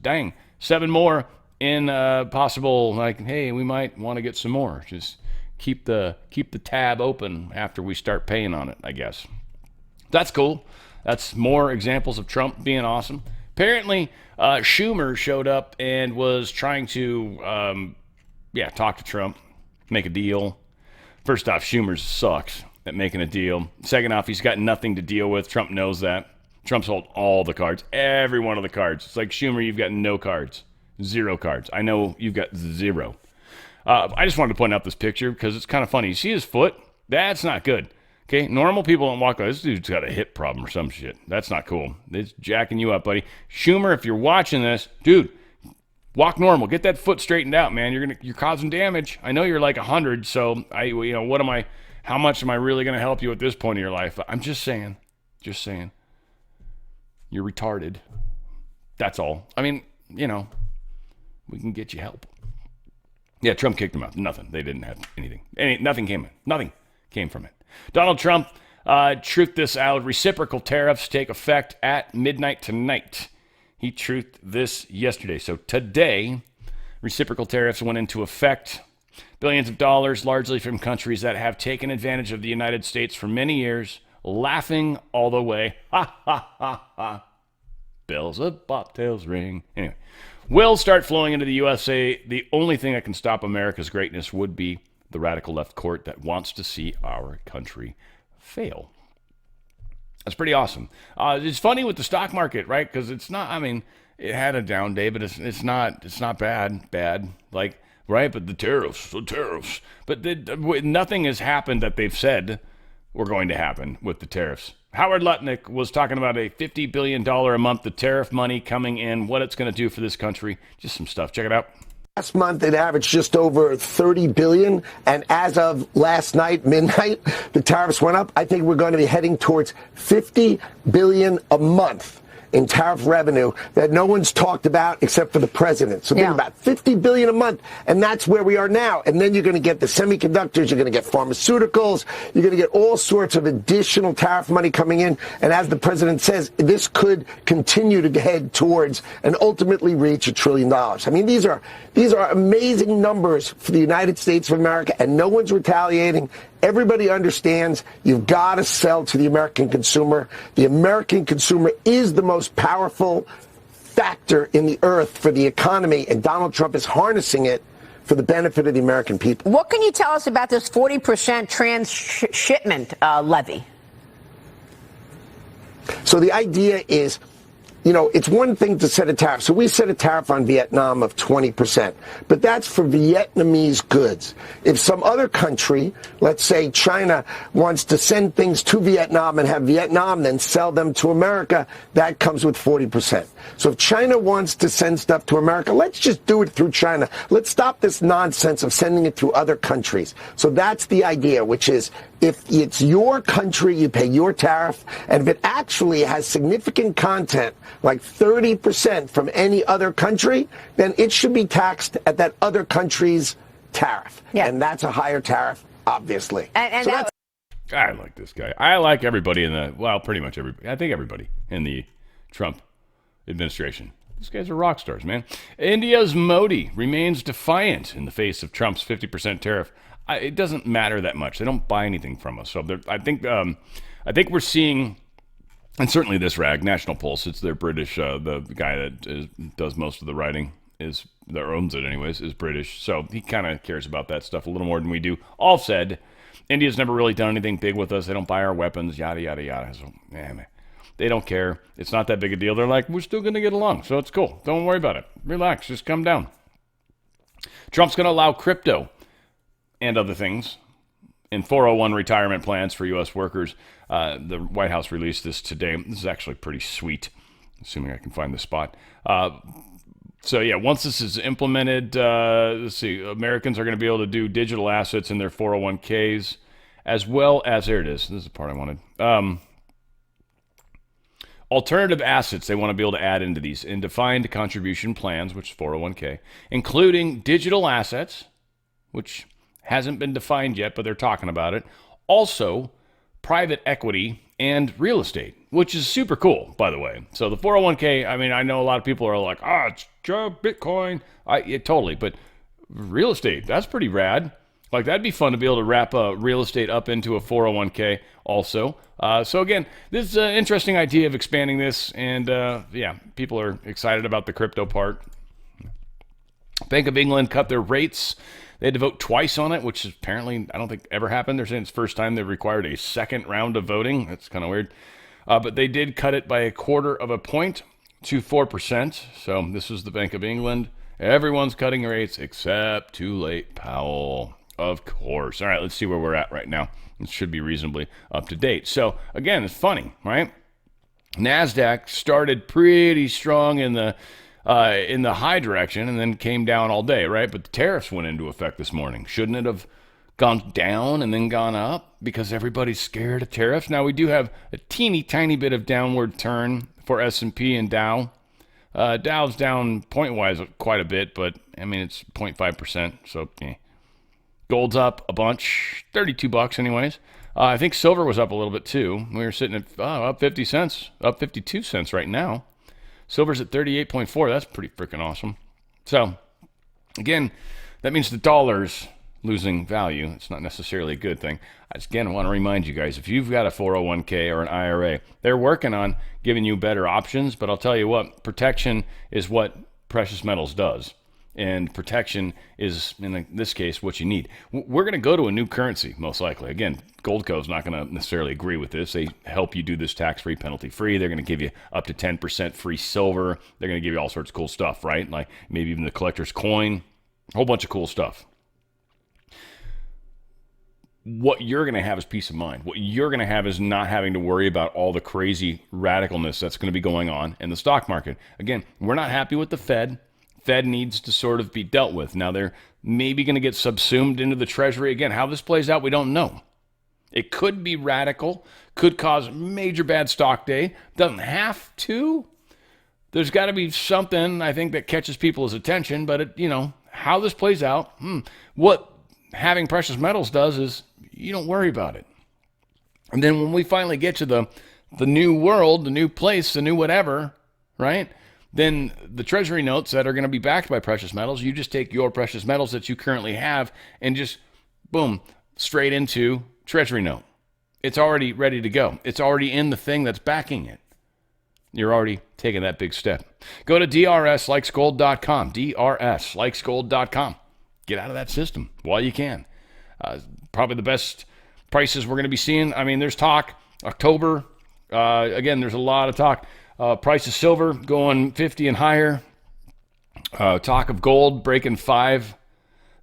Dang, 7 more in possible, like, hey, we might want to get some more. Just keep the tab open after we start paying on it, I guess. That's cool. That's more examples of Trump being awesome. Apparently, Schumer showed up and was trying to, talk to Trump, make a deal. First off, Schumer sucks at making a deal. Second off, he's got nothing to deal with. Trump knows that. Trump's hold all the cards, every one of the cards. It's like, Schumer, you've got no cards, 0 cards. I know you've got 0. I just wanted to point out this picture because it's kind of funny. You see his foot? That's not good. Okay, normal people don't walk like this. Dude's got a hip problem or some shit. That's not cool. It's jacking you up, buddy. Schumer, if you're watching this, dude, walk normal. Get that foot straightened out, man. You're causing damage. I know you're like 100, so how much am I really going to help you at this point in your life? I'm just saying. You're retarded. That's all. I mean, we can get you help. Yeah, Trump kicked him out. Nothing. They didn't have anything. Nothing came from it. Donald Trump truthed this out. Reciprocal tariffs take effect at midnight tonight. He truthed this yesterday. So today, reciprocal tariffs went into effect. Billions of dollars, largely from countries that have taken advantage of the United States for many years, laughing all the way. Ha, ha, ha, ha. Bells of bobtails ring. Anyway, will start flowing into the USA. The only thing that can stop America's greatness would be the radical left court that wants to see our country fail. That's pretty awesome. It's funny with the stock market, right? Because it's not, it had a down day, but it's not bad. Like, right? But the tariffs. But nothing has happened that they've said were going to happen with the tariffs. Howard Lutnick was talking about a $50 billion a month of tariff money coming in, what it's going to do for this country. Just some stuff. Check it out. Last month, it averaged just over $30 billion. And as of last night, midnight, the tariffs went up. I think we're going to be heading towards $50 billion a month in tariff revenue that no one's talked about except for the president. So think about $50 billion a month, and that's where we are now. And then you're going to get the semiconductors, you're going to get pharmaceuticals, you're going to get all sorts of additional tariff money coming in. And as the president says, this could continue to head towards and ultimately reach $1 trillion. I mean, these are amazing numbers for the United States of America, and no one's retaliating. Everybody understands you've got to sell to the American consumer. The American consumer is the most powerful factor in the earth for the economy, and Donald Trump is harnessing it for the benefit of the American people. What can you tell us about this 40% transshipment levy? So the idea is, you know, it's one thing to set a tariff. So we set a tariff on Vietnam of 20%, but that's for Vietnamese goods. If some other country, let's say China, wants to send things to Vietnam and have Vietnam then sell them to America, that comes with 40%. So if China wants to send stuff to America, let's just do it through China. Let's stop this nonsense of sending it through other countries. So that's the idea, which is if it's your country, you pay your tariff, and if it actually has significant content, like 30% from any other country, then it should be taxed at that other country's tariff. Yeah. And that's a higher tariff, obviously. And so that, I like this guy. I like everybody in the, well, pretty much everybody. I think everybody in the Trump administration. These guys are rock stars, man. India's Modi remains defiant in the face of Trump's 50% tariff. It doesn't matter that much. They don't buy anything from us. So I think we're seeing, and certainly this rag, National Pulse, it's their British, the guy that does most of the writing, that owns it anyways, is British. So he kind of cares about that stuff a little more than we do. All said, India's never really done anything big with us. They don't buy our weapons, yada, yada, yada. So, man, they don't care. It's not that big a deal. They're like, we're still going to get along, so it's cool. Don't worry about it. Relax. Just come down. Trump's going to allow crypto and other things in 401 retirement plans for U.S. workers. The White House released this today. This is actually pretty sweet, assuming I can find the spot. So, yeah, once this is implemented, let's see, Americans are going to be able to do digital assets in their 401ks, as well as, there it is. This is the part I wanted. Alternative assets they want to be able to add into these in defined contribution plans, which is 401k, including digital assets, which hasn't been defined yet, but they're talking about it. Also, private equity and real estate, which is super cool, by the way. So the 401k, I mean, I know a lot of people are like, it's Bitcoin. Yeah, totally. But real estate, that's pretty rad. Like, that'd be fun to be able to wrap real estate up into a 401k also. So again, this is an interesting idea of expanding this. And yeah, people are excited about the crypto part. Bank of England cut their rates. They had to vote twice on it, which is apparently, I don't think, ever happened. They're saying it's the first time they've required a second round of voting. That's kind of weird. But they did cut it by 1/4 point to 4%. So this is the Bank of England. Everyone's cutting rates except too late Powell, of course. All right, let's see where we're at right now. It should be reasonably up to date. So again, it's funny, right? NASDAQ started pretty strong in the high direction and then came down all day, right? But the tariffs went into effect this morning. Shouldn't it have gone down and then gone up because everybody's scared of tariffs? Now, we do have a teeny tiny bit of downward turn for S&P and Dow. Dow's down point-wise quite a bit, but, I mean, it's 0.5%, so Gold's up a bunch, $32 anyways. I think silver was up a little bit too. We were sitting at up 50 cents, up 52 cents right now. Silver's at 38.4. That's pretty freaking awesome. So, again, that means the dollar's losing value. It's not necessarily a good thing. I just, again, want to remind you guys, if you've got a 401k or an IRA, they're working on giving you better options. But I'll tell you what, protection is what precious metals does. And protection is, in this case, what you need. We're going to go to a new currency, most likely. Again, Goldco's not going to necessarily agree with this. They help you do this tax-free, penalty-free. They're going to give you up to 10% free silver. They're going to give you all sorts of cool stuff, right? Like maybe even the collector's coin, a whole bunch of cool stuff. what you're going to have is peace of mind. What you're going to have is not having to worry about all the crazy radicalness that's going to be going on in the stock market. Again, we're not happy with the Fed. Fed needs to sort of be dealt with. Now, they're maybe going to get subsumed into the Treasury. Again, how this plays out, we don't know. It could be radical, could cause major bad stock day. Doesn't have to. There's got to be something, I think, that catches people's attention. But, how this plays out, what having precious metals does is you don't worry about it. And then when we finally get to the new world, the new place, the new whatever, right? Then the treasury notes that are going to be backed by precious metals, you just take your precious metals that you currently have and just, boom, straight into treasury note. It's already ready to go. It's already in the thing that's backing it. You're already taking that big step. Go to drslikesgold.com, drslikesgold.com. Get out of that system while you can. Probably the best prices we're going to be seeing. I mean, there's talk. October, again, there's a lot of talk. Price of silver going 50 and higher. Talk of gold breaking 5.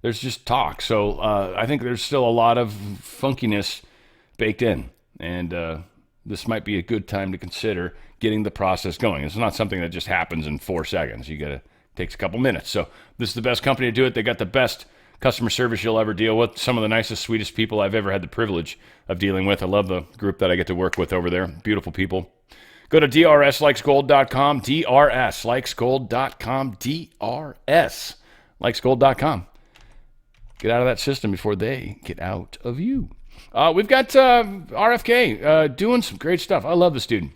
There's just talk. So I think there's still a lot of funkiness baked in. And this might be a good time to consider getting the process going. It's not something that just happens in 4 seconds. Takes a couple minutes. So this is the best company to do it. They got the best customer service you'll ever deal with. Some of the nicest, sweetest people I've ever had the privilege of dealing with. I love the group that I get to work with over there. Beautiful people. Go to drslikesgold.com, drslikesgold.com, drslikesgold.com. Get out of that system before they get out of you. We've got RFK doing some great stuff. I love this dude.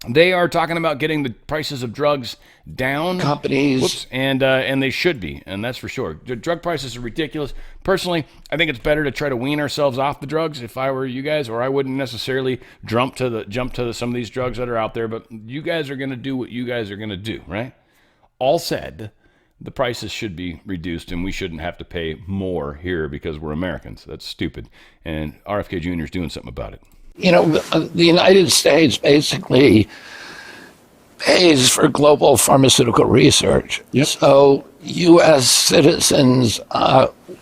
They are talking about getting the prices of drugs down. Companies. And they should be, and that's for sure. Drug prices are ridiculous. Personally, I think it's better to try to wean ourselves off the drugs if I were you guys, or I wouldn't necessarily jump to some of these drugs that are out there, but you guys are going to do what you guys are going to do, right? All said, the prices should be reduced, and we shouldn't have to pay more here because we're Americans. That's stupid, and RFK Jr. is doing something about it. The United States basically pays for global pharmaceutical research. Yep. So U.S. citizens,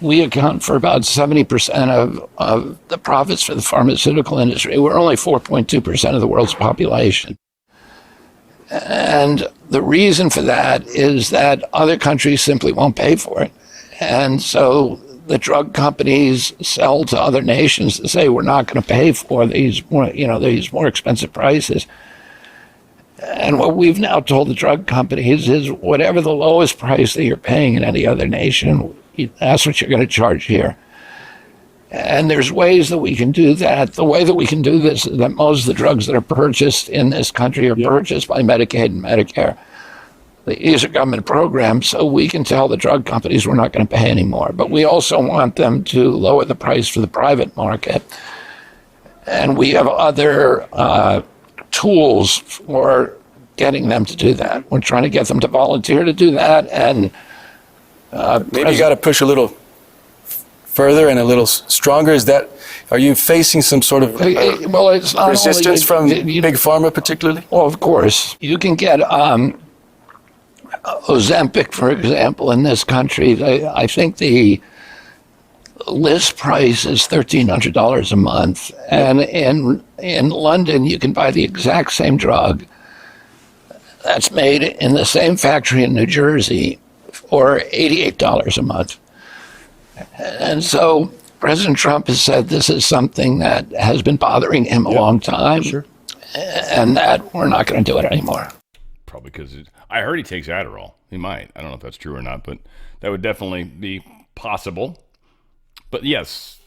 we account for about 70% of the profits for the pharmaceutical industry. We're only 4.2% of the world's population. And the reason for that is that other countries simply won't pay for it. And so the drug companies sell to other nations to say we're not going to pay for these more expensive prices. And what we've now told the drug companies is whatever the lowest price that you're paying in any other nation, that's what you're going to charge here. And there's ways that we can do that. The way that we can do this is that most of the drugs that are purchased in this country are purchased by Medicaid and Medicare. These are government programs, so we can tell the drug companies we're not going to pay anymore. But we also want them to lower the price for the private market. And we have other tools for getting them to do that. We're trying to get them to volunteer to do that. And maybe you got to push a little further and a little stronger. Are you facing some sort of it's not resistance from Big Pharma particularly? Well, of course. You can get Ozempic, for example, in this country. I think the list price is $1,300 a month. And in London, you can buy the exact same drug that's made in the same factory in New Jersey for $88 a month. And so President Trump has said this is something that has been bothering him a long time, and that we're not going to do it anymore. Probably because I heard he takes Adderall. He might. I don't know if that's true or not, but that would definitely be possible. But yes,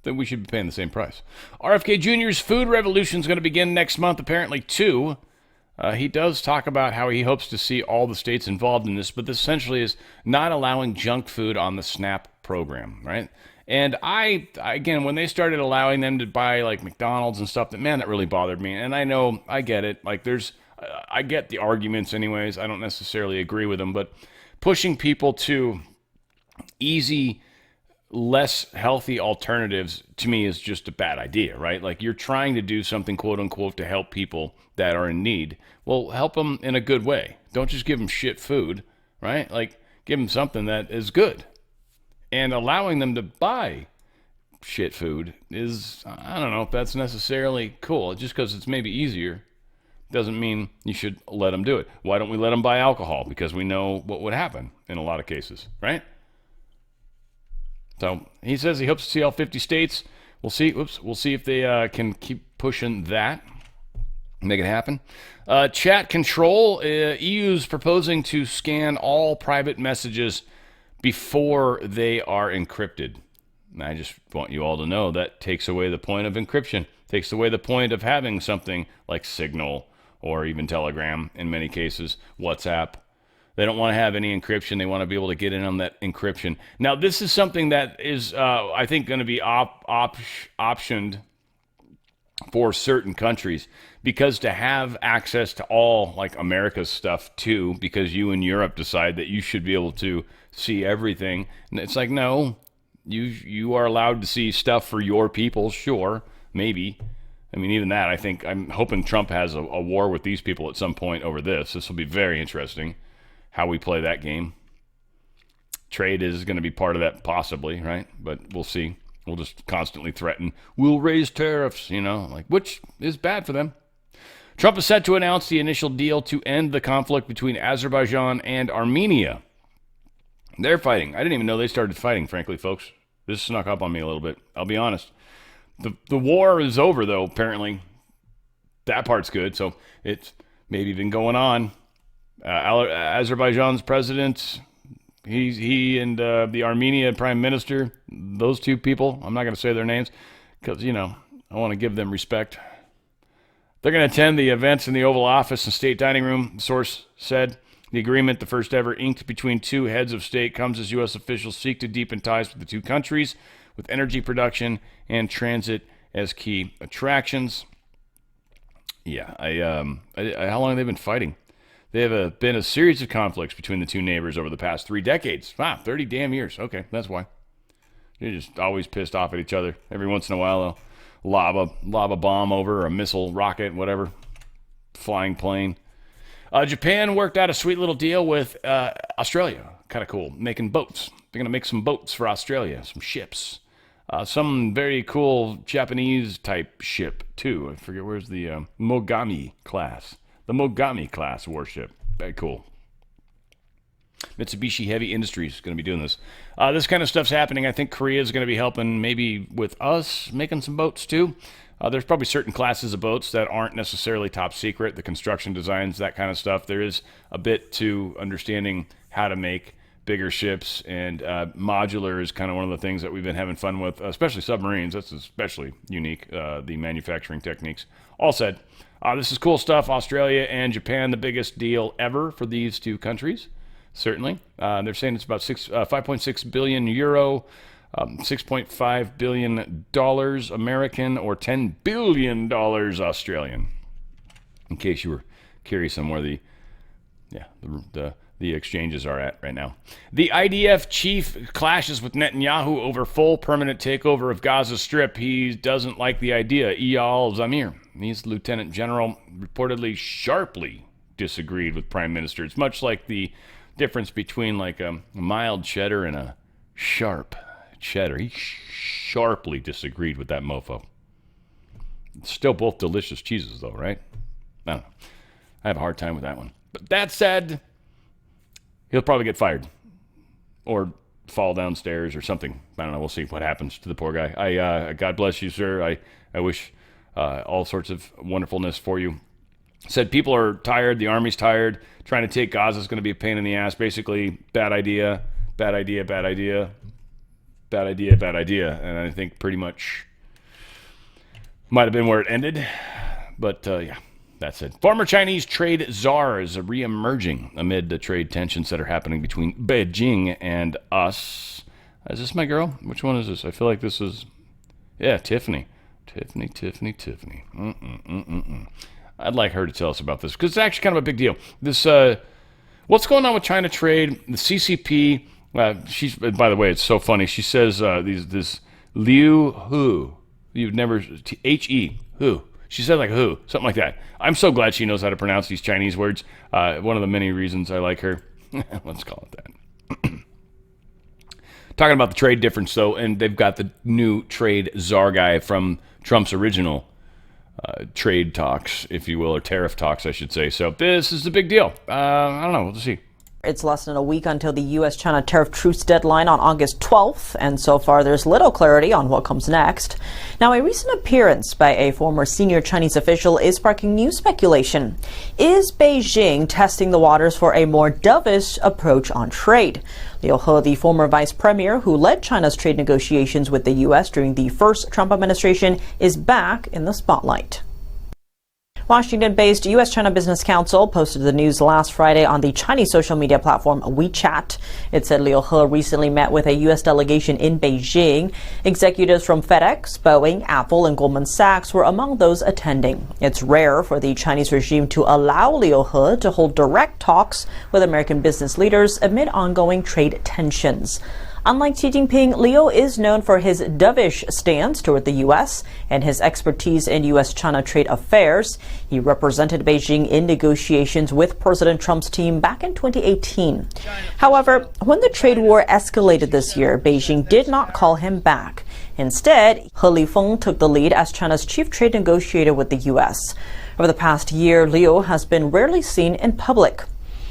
then we should be paying the same price. RFK Jr.'s food revolution is going to begin next month, apparently, too. He does talk about how he hopes to see all the states involved in this, but this essentially is not allowing junk food on the SNAP program, right? And again, when they started allowing them to buy like McDonald's and stuff, that really bothered me. And I get it. Like I get the arguments anyways. I don't necessarily agree with them, but pushing people to easy, less healthy alternatives to me is just a bad idea, right? Like you're trying to do something, quote unquote, to help people that are in need. Well, help them in a good way. Don't just give them shit food, right? Like give them something that is good. And allowing them to buy shit food is, I don't know if that's necessarily cool. Just because it's maybe easier doesn't mean you should let them do it. Why don't we let them buy alcohol? Because we know what would happen in a lot of cases, right? So he says he hopes to see all 50 states. We'll see. We'll see if they can keep pushing that, make it happen. Chat control. EU's proposing to scan all private messages before they are encrypted. And I just want you all to know that takes away the point of encryption. Takes away the point of having something like Signal or even Telegram in many cases, WhatsApp. They don't want to have any encryption. They want to be able to get in on that encryption. Now, this is something that is, I think, going to be optioned for certain countries, because to have access to all, like, America's stuff, too, because you in Europe decide that you should be able to see everything. And it's like, no, you are allowed to see stuff for your people, sure, maybe. I mean, even that, I think, I'm hoping Trump has a war with these people at some point over this. This will be very interesting, how we play that game. Trade is going to be part of that, possibly, right? But we'll see. We'll just constantly threaten, we'll raise tariffs, like, which is bad for them. Trump is set to announce the initial deal to end the conflict between Azerbaijan and Armenia. They're fighting. I didn't even know they started fighting, frankly, folks. This snuck up on me a little bit. I'll be honest. The war is over, though, apparently. That part's good, so it's maybe been going on. Azerbaijan's president, he and the Armenia prime minister, those two people, I'm not going to say their names because, I want to give them respect. They're going to attend the events in the Oval Office and State Dining Room, the source said. The agreement, the first ever inked between two heads of state, comes as U.S. officials seek to deepen ties with the two countries, with energy production and transit as key attractions. Yeah, how long have they been fighting? They have been a series of conflicts between the two neighbors over the past 3 decades. Wow, 30 damn years. Okay, that's why. They're just always pissed off at each other. Every once in a while, they'll lob a bomb over, or a missile, rocket, whatever, flying plane. Japan worked out a sweet little deal with Australia. Kind of cool. Making boats. They're going to make some boats for Australia, some ships. Some very cool Japanese-type ship, too. I forget, where's the Mogami class. The Mogami class warship. Very cool. Mitsubishi Heavy Industries is going to be doing this. This kind of stuff's happening. I think Korea is going to be helping maybe with us making some boats, too. There's probably certain classes of boats that aren't necessarily top secret, the construction designs, that kind of stuff. There is a bit to understanding how to make bigger ships, and modular is kind of one of the things that we've been having fun with, especially submarines. That's especially unique, the manufacturing techniques. All said, this is cool stuff. Australia and Japan, the biggest deal ever for these two countries, certainly. They're saying it's about 5.6 billion euro, $6.5 billion American, or $10 billion Australian. In case you were curious on where the exchanges are at right now. The IDF chief clashes with Netanyahu over full permanent takeover of Gaza Strip. He doesn't like the idea. Eyal Zamir, he's lieutenant general, reportedly sharply disagreed with prime minister. It's much like the difference between like a mild cheddar and a sharp cheddar. He sharply disagreed with that mofo. It's still both delicious cheeses, though, right? I don't know. I have a hard time with that one. But that said, he'll probably get fired or fall downstairs or something. I don't know. We'll see what happens to the poor guy. God bless you, sir. I wish all sorts of wonderfulness for you. Said people are tired. The army's tired. Trying to take Gaza is going to be a pain in the ass. Basically, bad idea, bad idea, bad idea, bad idea, bad idea. And I think pretty much might have been where it ended. But yeah. That's it. Former Chinese trade czar is re-emerging amid the trade tensions that are happening between Beijing and us. Is this my girl? Which one is this? I feel like this is... Yeah, Tiffany. Tiffany. I'd like her to tell us about this, because it's actually kind of a big deal. This, what's going on with China trade? The CCP, she's, by the way, it's so funny. She says this Liu Hu. You've never... H-E. Hu. She said like who, something like that. I'm so glad she knows how to pronounce these Chinese words. One of the many reasons I like her. Let's call it that. Talking about the trade difference, though, and they've got the new Tradezar guy from Trump's original trade talks, if you will, or tariff talks, I should say. So this is a big deal. I don't know. We'll see. It's less than a week until the U.S.-China tariff truce deadline on August 12th, and so far there's little clarity on what comes next. Now, a recent appearance by a former senior Chinese official is sparking new speculation. Is Beijing testing the waters for a more dovish approach on trade? Liu He, the former vice premier who led China's trade negotiations with the U.S. during the first Trump administration, is back in the spotlight. Washington-based U.S.-China Business Council posted the news last Friday on the Chinese social media platform WeChat. It said Liu He recently met with a U.S. delegation in Beijing. Executives from FedEx, Boeing, Apple, and Goldman Sachs were among those attending. It's rare for the Chinese regime to allow Liu He to hold direct talks with American business leaders amid ongoing trade tensions. Unlike Xi Jinping, Liu is known for his dovish stance toward the U.S. and his expertise in U.S.-China trade affairs. He represented Beijing in negotiations with President Trump's team back in 2018. However, when the trade war escalated this year, Beijing did not call him back. Instead, He Lifeng took the lead as China's chief trade negotiator with the U.S. Over the past year, Liu has been rarely seen in public.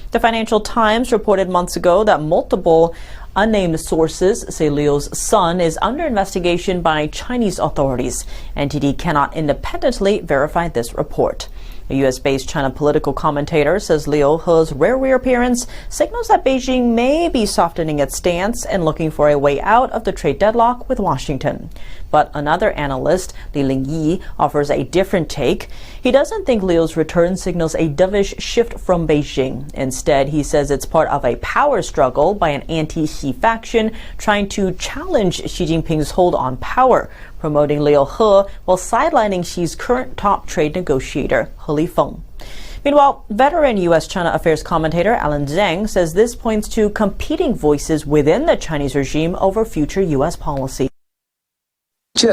The Financial Times reported months ago that multiple unnamed sources say Liu's son is under investigation by Chinese authorities. NTD cannot independently verify this report. A U.S.-based China political commentator says Liu He's rare reappearance signals that Beijing may be softening its stance and looking for a way out of the trade deadlock with Washington. But another analyst, Li Lingyi, offers a different take. He doesn't think Liu's return signals a dovish shift from Beijing. Instead, he says it's part of a power struggle by an anti-Xi faction trying to challenge Xi Jinping's hold on power, promoting Liu He while sidelining Xi's current top trade negotiator, He Lifeng. Meanwhile, veteran U.S.-China affairs commentator Alan Zhang says this points to competing voices within the Chinese regime over future U.S. policy. There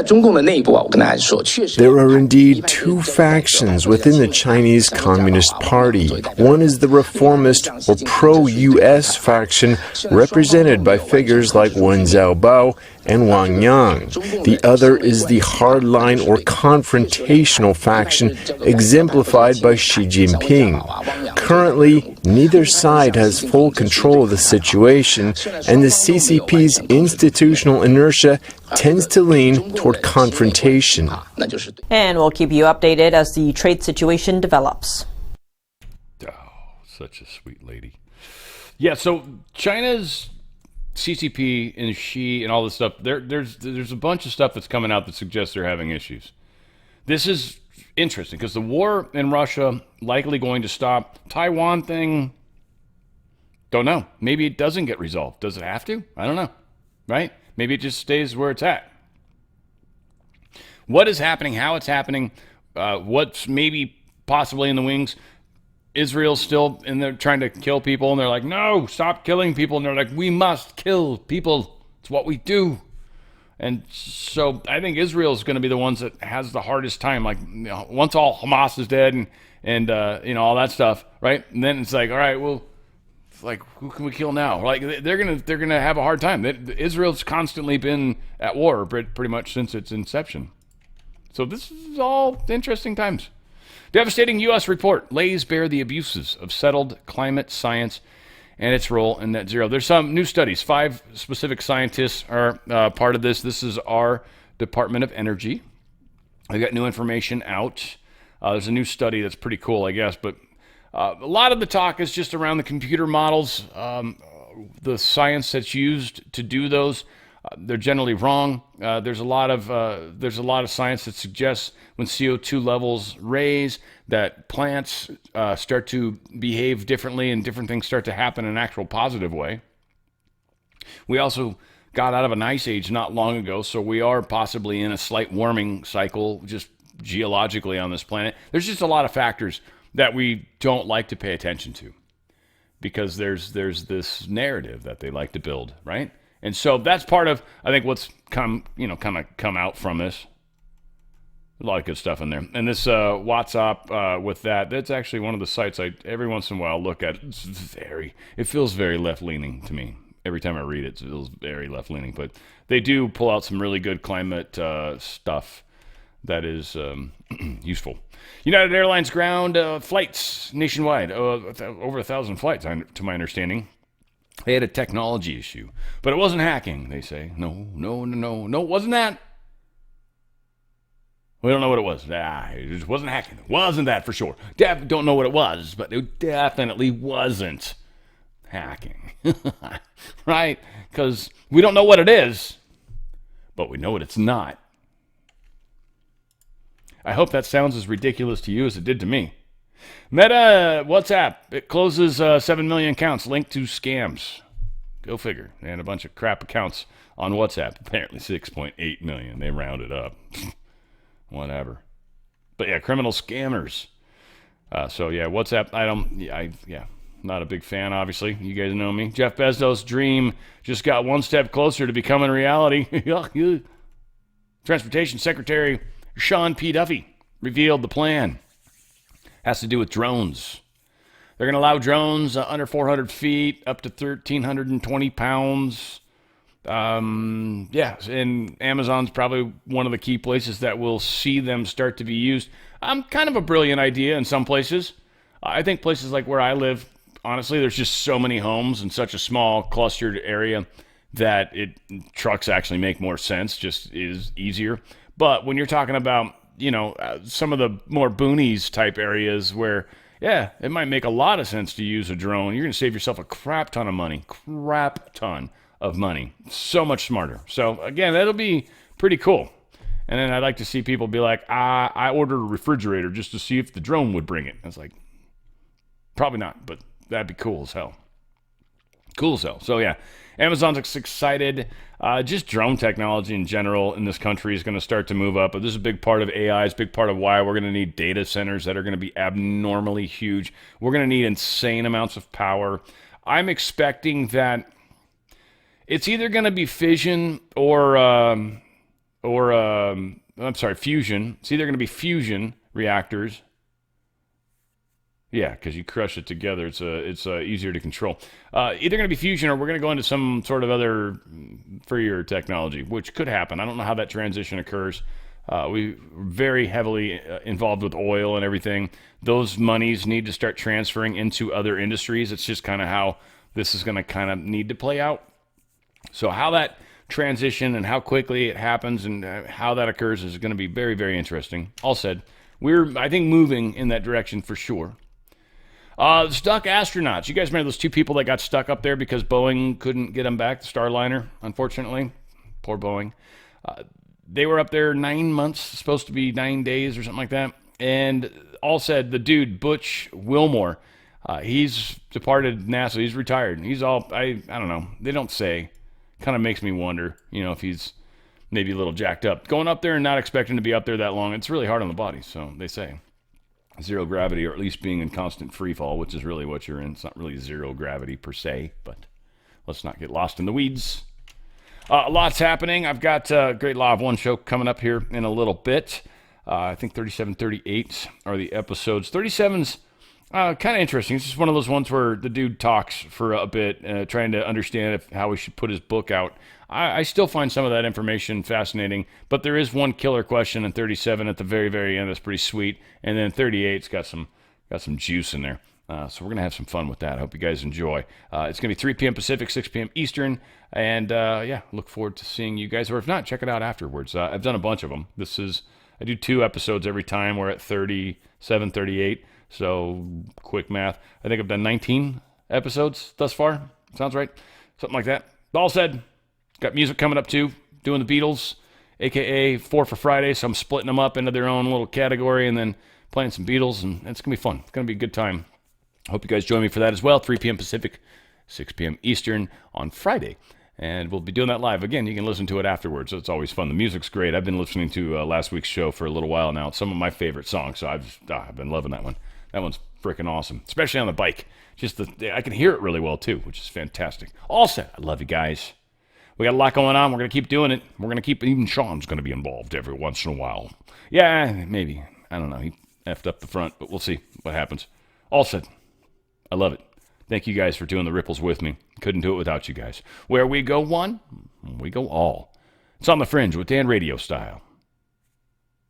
are indeed two factions within the Chinese Communist Party. One is the reformist or pro-U.S. faction represented by figures like Wen Xiaobao and Wang Yang. The other is the hardline or confrontational faction exemplified by Xi Jinping. Currently, neither side has full control of the situation, and the CCP's institutional inertia tends to lean toward confrontation. And we'll keep you updated as the trade situation develops. Oh, such a sweet lady. Yeah, so China's CCP and Xi and all this stuff, there's a bunch of stuff that's coming out that suggests they're having issues. This is interesting because the war in Russia likely going to stop. Taiwan thing, don't know. Maybe it doesn't get resolved. Does it have to? I don't know. Right? Maybe it just stays where it's at. What is happening, how it's happening, what's maybe possibly in the wings. Israel's still in there trying to kill people, and they're like, no, stop killing people. And they're like, we must kill people. It's what we do. And so I think Israel's going to be the ones that has the hardest time. Like, you know, once all Hamas is dead and you know, all that stuff, right? And then it's like, all right, well, like, who can we kill now? Like, they're gonna have a hard time. Israel's constantly been at war pretty much since its inception. So this is all interesting times. Devastating U.S. report lays bare the abuses of settled climate science and its role in net zero. There's some new studies. 5 specific scientists are part of this. This is our Department of Energy. I got new information out. There's a new study that's pretty cool, I guess, but a lot of the talk is just around the computer models, the science that's used to do those. They're generally wrong. There's a lot of science that suggests when CO2 levels raise, that plants start to behave differently and different things start to happen in an actual positive way. We also got out of an ice age not long ago, so we are possibly in a slight warming cycle just geologically on this planet. There's just a lot of factors that we don't like to pay attention to because there's this narrative that they like to build, right? And so that's part of, I think, what's come out from this. A lot of good stuff in there. And this WhatsApp with that's actually one of the sites I every once in a while look at. It feels very left-leaning to me. Every time I read it, it feels very left-leaning. But they do pull out some really good climate stuff that is useful. United Airlines ground flights nationwide, over 1,000 flights, to my understanding. They had a technology issue, but it wasn't hacking, they say. No, it wasn't that. We don't know what it was. It just wasn't hacking. It wasn't that for sure. Don't know what it was, but it definitely wasn't hacking. Right? Because we don't know what it is, but we know what it's not. I hope that sounds as ridiculous to you as it did to me. Meta WhatsApp, it closes 7 million accounts linked to scams. Go figure. They had a bunch of crap accounts on WhatsApp. Apparently 6.8 million. They rounded up. Whatever. But yeah, criminal scammers. So yeah, WhatsApp, not a big fan, obviously. You guys know me. Jeff Bezos' dream just got one step closer to becoming reality. Transportation Secretary Sean P. Duffy revealed the plan. Has to do with drones. They're going to allow drones under 400 feet, up to 1,320 pounds. And Amazon's probably one of the key places that will see them start to be used. Kind of a brilliant idea in some places. I think places like where I live, honestly, there's just so many homes in such a small clustered area that trucks actually make more sense, just is easier. But when you're talking about, some of the more boonies type areas where, it might make a lot of sense to use a drone, you're going to save yourself a crap ton of money. So much smarter. So again, that'll be pretty cool. And then I'd like to see people be like, I ordered a refrigerator just to see if the drone would bring it. I was like, probably not, but that'd be cool as hell. So yeah, Amazon's excited. Just drone technology in general in this country is going to start to move up. But this is a big part of AI. It's a big part of why we're going to need data centers that are going to be abnormally huge. We're going to need insane amounts of power. I'm expecting that it's either going to be fission or fusion. It's either going to be fusion reactors. Yeah, because you crush it together, it's easier to control. Either going to be fusion or we're going to go into some sort of other freer technology, which could happen. I don't know how that transition occurs. We're very heavily involved with oil and everything. Those monies need to start transferring into other industries. It's just kind of how this is going to kind of need to play out. So how that transition and how quickly it happens and how that occurs is going to be very, very interesting. All said, we're, I think, moving in that direction for sure. Stuck astronauts. You guys remember those two people that got stuck up there because Boeing couldn't get them back, the Starliner, unfortunately. Poor Boeing. They were up there 9 months, supposed to be 9 days or something like that. And all said, the dude, Butch Wilmore, he's departed NASA. He's retired. He's all, I don't know. They don't say. Kind of makes me wonder, if he's maybe a little jacked up. Going up there and not expecting to be up there that long, it's really hard on the body, so they say. Zero gravity, or at least being in constant free fall, which is really what you're in. It's not really zero gravity per se, but let's not get lost in the weeds. A lot's happening. I've got Great Law of One show coming up here in a little bit. I think 37, 38 are the episodes. 37's kind of interesting. It's just one of those ones where the dude talks for a bit, trying to understand how he should put his book out. I still find some of that information fascinating, but there is one killer question in 37 at the very, very end that's pretty sweet, and then 38's got some juice in there. So we're going to have some fun with that. I hope you guys enjoy. It's going to be 3 p.m. Pacific, 6 p.m. Eastern, and look forward to seeing you guys, or if not, check it out afterwards. I've done a bunch of them. I do 2 episodes every time. We're at 37, 38, so quick math. I think I've done 19 episodes thus far. Sounds right? Something like that. All said, got music coming up too, doing the Beatles, a.k.a. 4 for Friday, so I'm splitting them up into their own little category and then playing some Beatles, and it's going to be fun. It's going to be a good time. I hope you guys join me for that as well, 3 p.m. Pacific, 6 p.m. Eastern on Friday. And we'll be doing that live. Again, you can listen to it afterwards. So it's always fun. The music's great. I've been listening to last week's show for a little while now. It's some of my favorite songs, so I've been loving that one. That one's freaking awesome, especially on the bike. I can hear it really well, too, which is fantastic. All set. I love you guys. We got a lot going on. We're going to keep doing it. We're going to keep, even Sean's going to be involved every once in a while. Yeah, maybe. I don't know. He effed up the front, but we'll see what happens. All set. I love it. Thank you guys for doing the ripples with me. Couldn't do it without you guys. Where we go one, we go all. It's on the Fringe with Dan Radio Style.